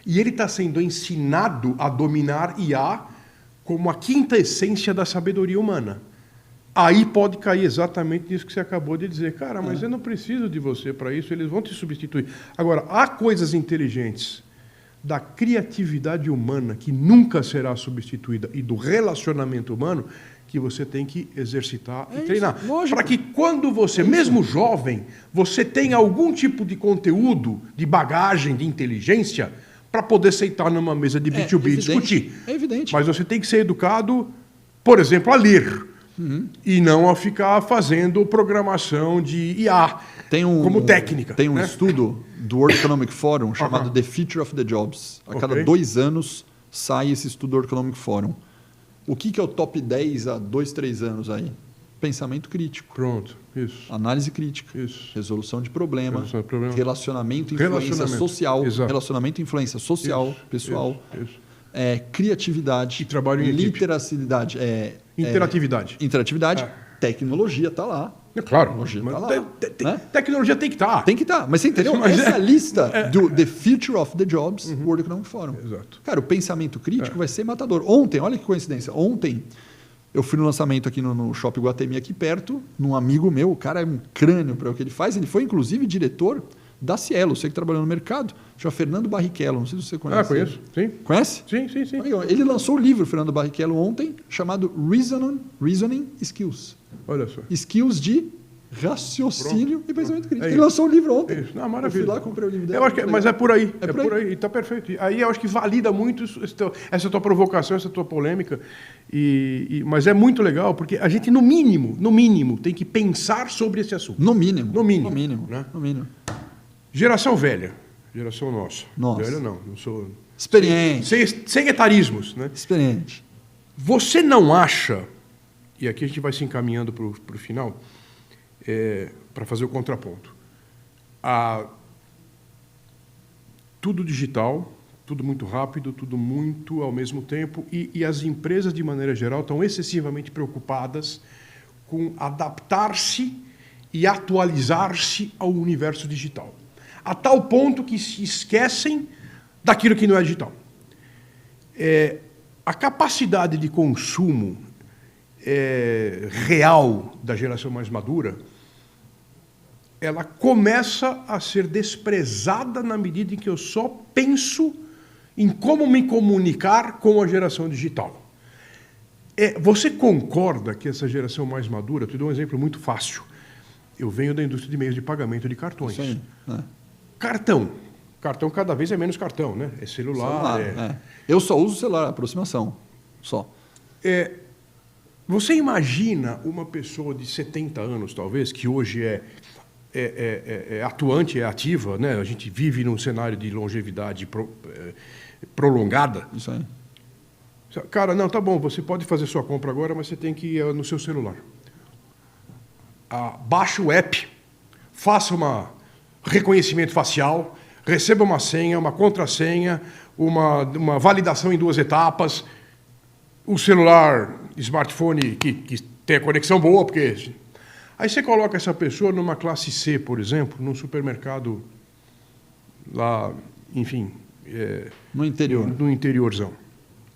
E ele está sendo ensinado a dominar IA como a quinta essência da sabedoria humana. Aí pode cair exatamente nisso que você acabou de dizer. Cara, mas eu não preciso de você para isso, eles vão te substituir. Agora, há coisas inteligentes da criatividade humana que nunca será substituída e do relacionamento humano que você tem que exercitar e treinar. Para que quando você, mesmo jovem, você tenha algum tipo de conteúdo, de bagagem, de inteligência, para poder sentar numa mesa de B2B e discutir. É evidente. Mas você tem que ser educado, por exemplo, a ler. E não a ficar fazendo programação de IA como técnica. Tem um estudo do World Economic Forum chamado The Future of the Jobs. A cada 2 anos sai esse estudo do World Economic Forum. O que é o top 10 há 2, 3 anos aí? Pensamento crítico. Pronto, isso. Análise crítica. Isso. Resolução de problema. Relacionamento e influência social. Exato. Relacionamento e influência social, pessoal. Isso. Criatividade. E trabalho em literacidade. Interatividade. Tecnologia está lá. É claro. Tecnologia tá lá, tecnologia tem que estar. Tem que estar. Mas você entendeu? Essa lista do The Future of the Jobs, World Economic Forum. Exato. Cara, o pensamento crítico vai ser matador. Ontem, olha que coincidência. Ontem, eu fui no lançamento aqui no Shopping Guatemi, aqui perto, num amigo meu. O cara é um crânio para o que ele faz. Ele foi, inclusive, diretor da Cielo. Você que trabalhou no mercado. Chama Fernando Barrichello. Não sei se você conhece. Conheço. Sim. Conhece? Sim. Ele lançou o livro, Fernando Barrichello, ontem, chamado Reasoning Skills. Olha só. Skills de raciocínio e pensamento crítico. Ele lançou o livro ontem. Isso. Não, maravilha. Eu fui lá, comprei o livro dele. Eu acho que, mas é por aí. É por aí. E está perfeito. Aí eu acho que valida muito essa tua provocação, essa tua polêmica. Mas é muito legal, porque a gente, no mínimo, tem que pensar sobre esse assunto. No mínimo. Né? No mínimo. Geração velha. Geração nossa. Nossa. Velha não sou... Experiente. Sem etarismos, né? Experiente. Você não acha, e aqui a gente vai se encaminhando para o final, para fazer o contraponto, tudo digital, tudo muito rápido, tudo muito ao mesmo tempo, e as empresas, de maneira geral, estão excessivamente preocupadas com adaptar-se e atualizar-se ao universo digital, a tal ponto que se esquecem daquilo que não é digital. A capacidade de consumo real da geração mais madura, ela começa a ser desprezada na medida em que eu só penso em como me comunicar com a geração digital. Você concorda que essa geração mais madura... Eu te dou um exemplo muito fácil. Eu venho da indústria de meios de pagamento de cartões. Isso aí, né? Cartão cada vez é menos cartão, né? É celular. Eu só uso celular, aproximação. Só. Você imagina uma pessoa de 70 anos, talvez, que hoje é atuante, é ativa, né? A gente vive num cenário de longevidade prolongada. Isso aí. Cara, não, tá bom, você pode fazer sua compra agora, mas você tem que ir no seu celular. Baixe o app, faça um reconhecimento facial, receba uma senha, uma contrassenha, uma validação em 2 etapas, o celular, smartphone que tem a conexão boa, porque... Aí você coloca essa pessoa numa classe C, por exemplo, num supermercado lá, enfim... no interior. No interiorzão,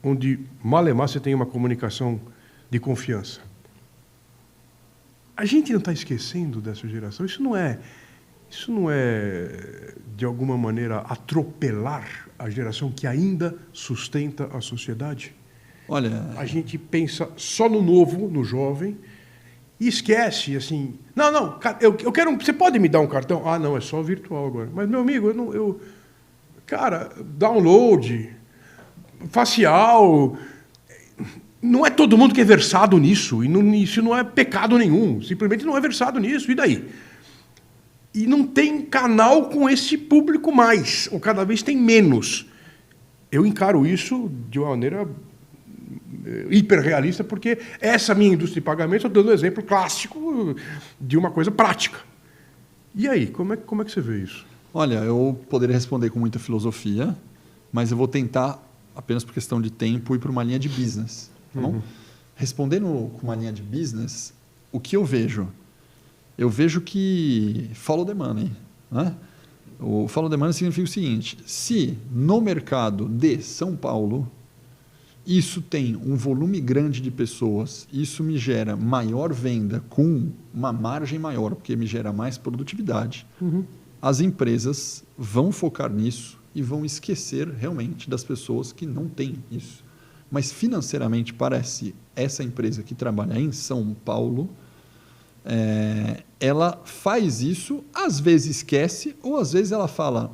onde malemar você tem uma comunicação de confiança. A gente não está esquecendo dessa geração. Isso não é, de alguma maneira, atropelar a geração que ainda sustenta a sociedade? Olha... A gente pensa só no novo, no jovem, e esquece, assim... Não, eu quero... Você pode me dar um cartão? Ah, não, é só virtual agora. Mas, meu amigo, cara, download, facial... Não é todo mundo que é versado nisso, e isso não é pecado nenhum, simplesmente não é versado nisso, e daí? E não tem canal com esse público mais, ou cada vez tem menos. Eu encaro isso de uma maneira hiperrealista, porque essa minha indústria de pagamento, estou dando um exemplo clássico de uma coisa prática. E aí, como é que você vê isso? Olha, eu poderia responder com muita filosofia, mas eu vou tentar, apenas por questão de tempo, ir para uma linha de business. Tá bom? respondendo com uma linha de business, o que eu vejo? Eu vejo que follow the money. Né? O follow the money significa o seguinte, se no mercado de São Paulo isso tem um volume grande de pessoas, isso me gera maior venda com uma margem maior, porque me gera mais produtividade, as empresas vão focar nisso e vão esquecer realmente das pessoas que não têm isso. Mas financeiramente parece essa empresa que trabalha em São Paulo, ela faz isso, às vezes esquece, ou às vezes ela fala,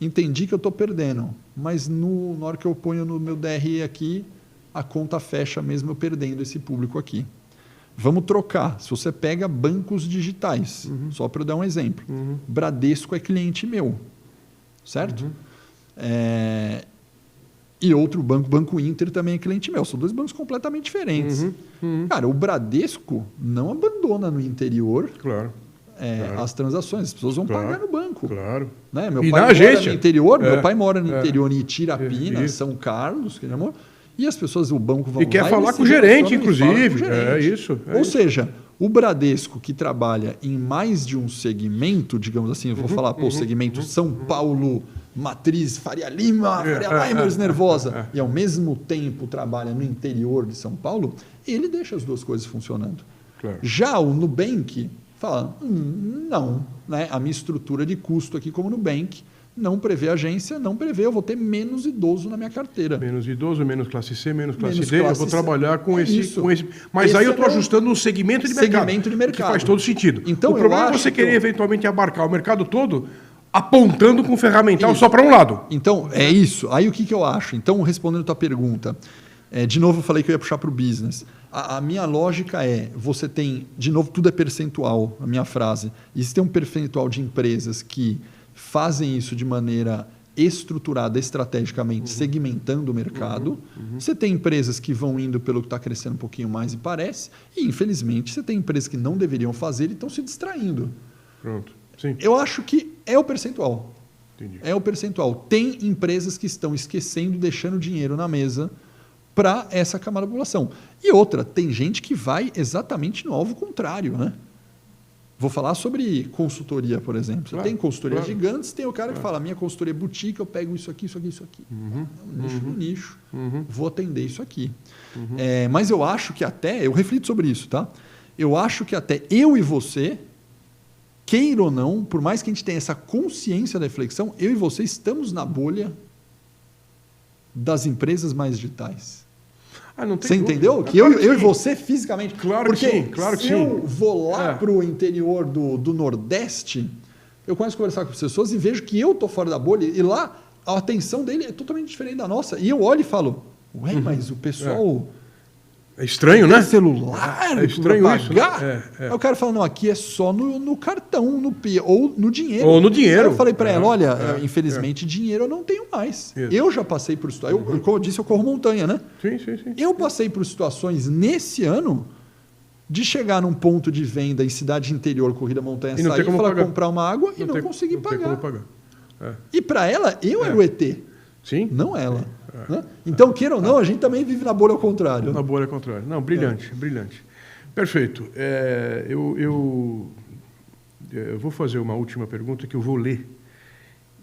entendi que eu estou perdendo, mas na hora que eu ponho no meu DRE aqui, a conta fecha mesmo eu perdendo esse público aqui. Vamos trocar. Se você pega bancos digitais, só para eu dar um exemplo, Bradesco é cliente meu, certo? E outro banco, Banco Inter, também é cliente meu. São 2 bancos completamente diferentes. Cara, o Bradesco não abandona no interior Claro. as transações. As pessoas vão pagar no banco. Claro. Né? Meu E pai na mora agência. no interior, meu pai mora no interior em Itirapina, Isso. São Carlos, que amor. E as pessoas, o banco vão E quer lá falar eles com o se gerente, relacionam e falam inclusive. com o gerente. É isso. Ou seja, o Bradesco, que trabalha em mais de um segmento, digamos assim, eu vou falar, segmento São Paulo, Matriz, Faria Lima, Faria Limers Nervosa, e ao mesmo tempo trabalha no interior de São Paulo, ele deixa as 2 coisas funcionando. Claro. Já o Nubank fala, não, né? A minha estrutura de custo aqui como Nubank não prevê agência, não prevê, eu vou ter menos idoso na minha carteira. Menos idoso, menos classe C, menos classe Menos D, eu classe vou C. trabalhar com esse. Isso. Mas Esse aí eu estou é o ajustando um segmento de mercado. segmento de mercado. Que faz todo sentido. Então, o problema eu é você acho querer que eventualmente abarcar o mercado todo apontando com ferramental Isso. só para um lado. Então, é isso. Aí o que eu acho? Então, respondendo a tua pergunta, de novo eu falei que eu ia puxar para o business. A minha lógica é, você tem, de novo, tudo é percentual, a minha frase. Existe um percentual de empresas que fazem isso de maneira estruturada, estrategicamente, segmentando o mercado. Você tem empresas que vão indo pelo que está crescendo um pouquinho mais e parece, e infelizmente você tem empresas que não deveriam fazer e estão se distraindo. Pronto. Sim. Eu acho que é o percentual. Entendi. É o percentual. Tem empresas que estão esquecendo, deixando dinheiro na mesa para essa camada da população. E outra, tem gente que vai exatamente no alvo contrário, né? Vou falar sobre consultoria, por exemplo. Você tem consultorias gigantes, tem o cara que fala, minha consultoria é boutique, eu pego isso aqui, isso aqui, isso aqui. Nicho no nicho, vou atender isso aqui. Mas eu acho que até, eu reflito sobre isso, tá? Eu acho que até eu e você, queira ou não, por mais que a gente tenha essa consciência da reflexão, eu e você estamos na bolha das empresas mais digitais. Não tem Você dúvida. entendeu? Que Claro eu e sim. você fisicamente. Claro porque que sim, claro que se sim. eu vou lá para o interior do Nordeste, eu começo a conversar com as pessoas e vejo que eu estou fora da bolha e lá a atenção dele é totalmente diferente da nossa. E eu olho e falo, ué, mas o pessoal... É estranho, tem né? celular, É estranho pra isso, pagar. né? Aí o cara fala, não, aqui é só no cartão, ou no dinheiro. Ou no dinheiro. Aí eu falei para ela, olha, infelizmente dinheiro eu não tenho mais. Isso. Eu já passei por situações, como eu disse, eu corro montanha, né? Sim, sim, sim. Eu passei por situações nesse ano de chegar num ponto de venda em cidade interior, corrida montanha, E não sair ter como falar pagar. comprar uma água e não conseguir não tem pagar. como pagar. E para ela, eu era o ET, Sim. não ela. Né? Então, queira ou não, a gente também vive na bolha ao contrário. Na bolha contrária. Não, brilhante, brilhante. Perfeito. Eu vou fazer uma última pergunta que eu vou ler.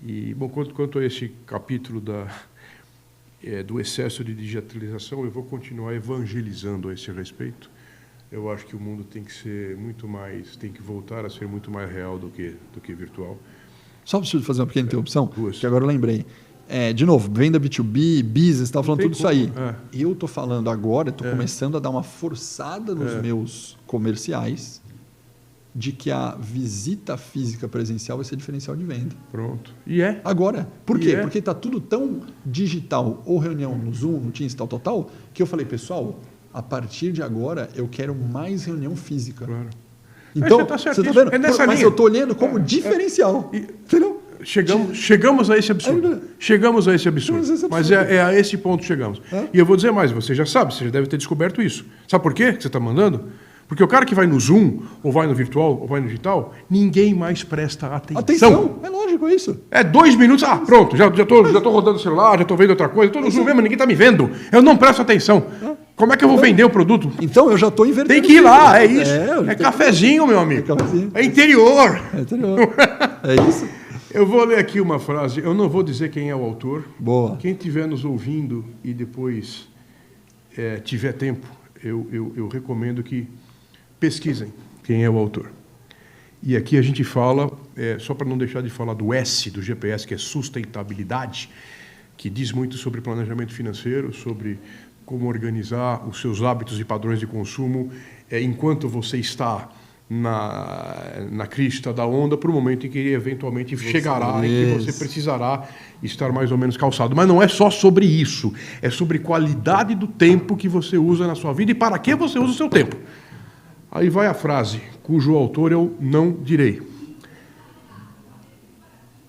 E, bom, quanto a esse capítulo do excesso de digitalização, eu vou continuar evangelizando a esse respeito. Eu acho que o mundo tem que ser muito mais, tem que voltar a ser muito mais real do que virtual. Só preciso fazer uma pequena interrupção, Duas. que agora eu lembrei. De novo, venda B2B, business, estava falando tudo isso aí. É. Eu estou falando agora, estou começando a dar uma forçada nos meus comerciais de que a visita física presencial vai ser diferencial de venda. Pronto. E é. Agora. Por quê? E é. Porque está tudo tão digital, ou reunião no Zoom, no Teams, tal, que eu falei, pessoal, a partir de agora eu quero mais reunião física. Claro. Então, Mas você tá você está certíssimo. vendo? É nessa Mas linha. eu estou olhando como diferencial. Entendeu? Chegamos a esse absurdo. Ainda- Chegamos a esse absurdo. Mas esse Mas absurdo. é a esse ponto que chegamos. E eu vou dizer mais, você já sabe, você já deve ter descoberto isso. Sabe por quê que você está mandando? Porque o cara que vai no Zoom, ou vai no virtual, ou vai no digital, ninguém mais presta atenção. Atenção, é lógico isso. É 2 minutos, pronto, já tô rodando o celular, já estou vendo outra coisa, estou no Zoom mesmo, ninguém está me vendo. Eu não presto atenção. Como é que eu vou vender o produto? Então, eu já estou invertendo. Tem que ir lá, é isso. É que cafezinho, meu amigo. É cafezinho. É interior. É interior. É isso. Eu vou ler aqui uma frase, eu não vou dizer quem é o autor. Boa. Quem estiver nos ouvindo e depois tiver tempo, eu recomendo que pesquisem quem é o autor. E aqui a gente fala, só para não deixar de falar do S do GPS, que é sustentabilidade, que diz muito sobre planejamento financeiro, sobre como organizar os seus hábitos e padrões de consumo enquanto você está na crista da onda, para o momento em que eventualmente chegará e que você precisará estar mais ou menos calçado. Mas não é só sobre isso, é sobre qualidade do tempo que você usa na sua vida e para que você usa o seu tempo. Aí vai a frase, cujo autor eu não direi.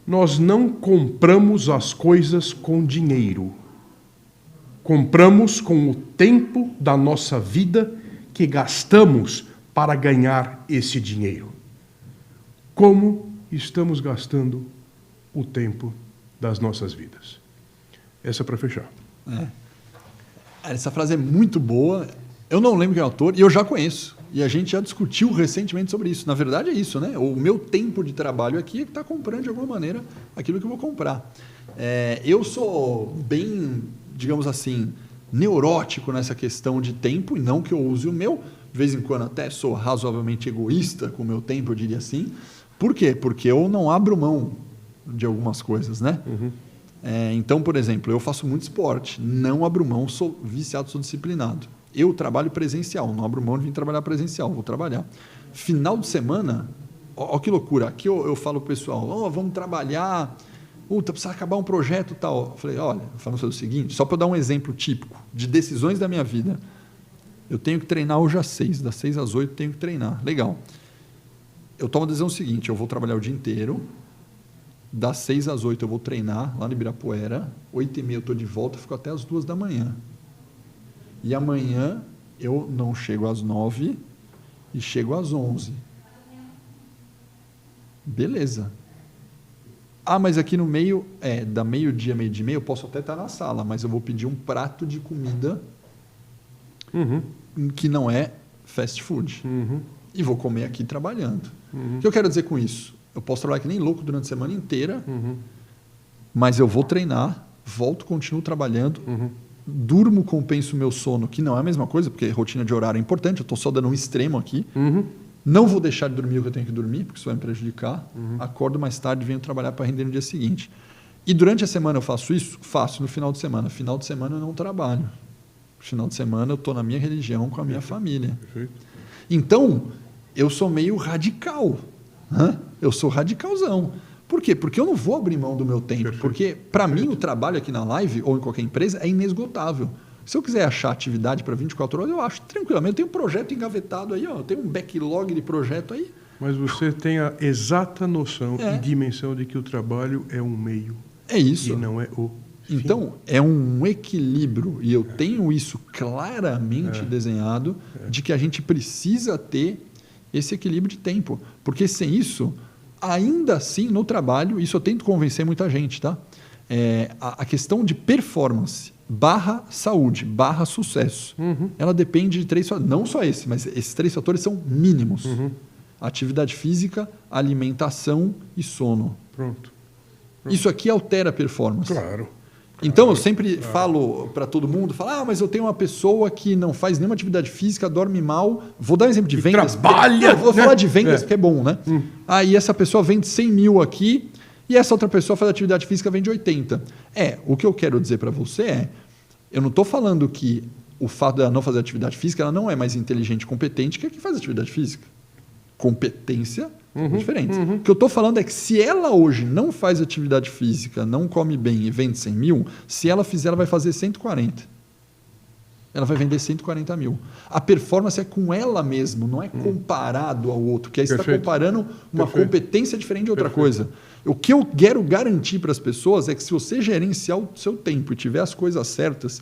Nós não compramos as coisas com dinheiro. Compramos com o tempo da nossa vida que gastamos para ganhar esse dinheiro. Como estamos gastando o tempo das nossas vidas? Essa é para fechar. Essa frase é muito boa. Eu não lembro quem é o autor e eu já conheço. E a gente já discutiu recentemente sobre isso. Na verdade é isso, né? O meu tempo de trabalho aqui é que está comprando de alguma maneira aquilo que eu vou comprar. Eu sou bem, digamos assim, neurótico nessa questão de tempo, e não que eu use o meu. De vez em quando até sou razoavelmente egoísta com o meu tempo, eu diria assim. Por quê? Porque eu não abro mão de algumas coisas, né? Uhum. Então, por exemplo, eu faço muito esporte, não abro mão, sou viciado, sou disciplinado. Eu trabalho presencial, não abro mão de vir trabalhar presencial, vou trabalhar. Final de semana, ó que loucura, aqui eu falo para o pessoal, vamos trabalhar, precisa acabar um projeto e tal. Eu falei, olha, falando o seguinte, só para dar um exemplo típico de decisões da minha vida, eu tenho que treinar hoje às 6, das 6 às 8 tenho que treinar, legal. Eu tomo a decisão seguinte, eu vou trabalhar o dia inteiro, das 6 às 8 eu vou treinar lá no Ibirapuera, 8h30 eu estou de volta, fico até as 2 da manhã. E amanhã eu não chego às 9 e chego às 11. Beleza. Mas aqui no meio, da meio-dia, meio-dia e meia, eu posso até estar na sala, mas eu vou pedir um prato de comida que não é fast food. E vou comer aqui trabalhando. O que eu quero dizer com isso? Eu posso trabalhar que nem louco durante a semana inteira, mas eu vou treinar, volto, continuo trabalhando, durmo, compenso o meu sono, que não é a mesma coisa, porque rotina de horário é importante, eu estou só dando um extremo aqui. Não vou deixar de dormir o que eu tenho que dormir, porque isso vai me prejudicar. Acordo mais tarde e venho trabalhar para render no dia seguinte. E durante a semana eu faço isso? Faço no final de semana. Final de semana eu não trabalho. Final de semana eu estou na minha religião com a minha família. Perfeito. Então, eu sou meio radical. Eu sou radicalzão. Por quê? Porque eu não vou abrir mão do meu tempo. Perfeito. Porque, para mim, o trabalho aqui na Live ou em qualquer empresa é inesgotável. Se eu quiser achar atividade para 24 horas, eu acho tranquilamente. Eu tenho um projeto engavetado aí, eu tenho um backlog de projeto aí. Mas você tem a exata noção e dimensão de que o trabalho é um meio. É isso. E não é o fim. Então, é um equilíbrio, e eu tenho isso claramente desenhado, de que a gente precisa ter esse equilíbrio de tempo. Porque sem isso, ainda assim, no trabalho, isso eu tento convencer muita gente, tá? A questão de performance / saúde / sucesso, ela depende de 3 fatores. Não só esse, mas esses 3 fatores são mínimos. Atividade física, alimentação e sono. Pronto. Isso aqui altera a performance. Claro. Então, eu sempre falo para todo mundo, mas eu tenho uma pessoa que não faz nenhuma atividade física, dorme mal. Vou dar um exemplo de vendas. Trabalha! Vou falar de vendas, porque é bom, né? Aí essa pessoa vende 100 mil aqui e essa outra pessoa faz atividade física, vende 80. O que eu quero dizer para você eu não estou falando que o fato dela não fazer atividade física, ela não é mais inteligente e competente que a que faz atividade física. Competência diferente. O que eu estou falando é que se ela hoje não faz atividade física, não come bem e vende 100 mil, se ela fizer, ela vai fazer 140. Ela vai vender 140 mil. A performance é com ela mesmo, não é comparado ao outro, que aí você está comparando uma competência diferente de outra coisa. O que eu quero garantir para as pessoas é que se você gerenciar o seu tempo e tiver as coisas certas,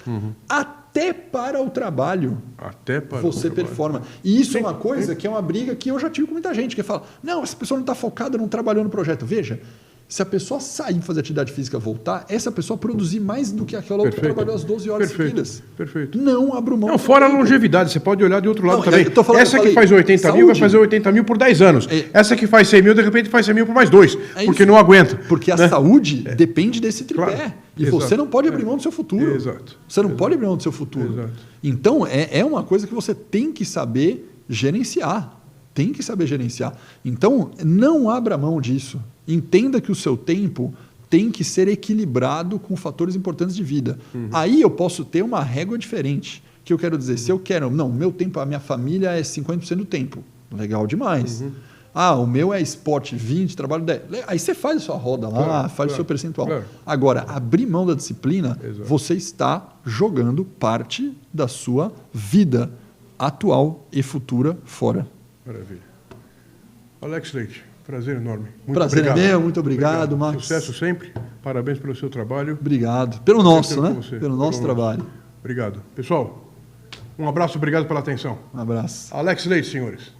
até para o trabalho, você performa. E isso é uma coisa que é uma briga que eu já tive com muita gente, que fala, não, essa pessoa não está focada, não trabalhou no projeto. Veja, Se a pessoa sair, fazer atividade física, voltar, essa pessoa produzir mais do que aquela outra que trabalhou as 12 horas seguidas. Perfeito. Não abra mão. Não, fora a longevidade, você pode olhar de outro lado também. Essa que faz 80 saúde. mil vai fazer 80 mil por 10 anos. Essa que faz 100 mil, de repente faz 100 mil por mais 2, porque não aguenta. Porque a saúde depende desse tripé. Claro. E você não pode abrir mão do seu futuro. Exato. Você não pode abrir mão do seu futuro. Exato. Então, é uma coisa que você tem que saber gerenciar. Tem que saber gerenciar. Então, não abra mão disso. Entenda que o seu tempo tem que ser equilibrado com fatores importantes de vida. Aí eu posso ter uma régua diferente. Que eu quero dizer, se eu quero... Não, meu tempo, a minha família é 50% do tempo. Legal demais. O meu é esporte 20, trabalho 10. Aí você faz a sua roda lá, faz o seu percentual. Agora, abrir mão da disciplina, você está jogando parte da sua vida atual e futura fora. Maravilha. Alex Leite, prazer enorme. Muito prazer obrigado. É meu, muito obrigado, Max. Sucesso sempre. Parabéns pelo seu trabalho. Obrigado. Pelo nosso, né? Pelo nosso trabalho. Obrigado. Pessoal, um abraço, obrigado pela atenção. Um abraço. Alex Leite, senhores.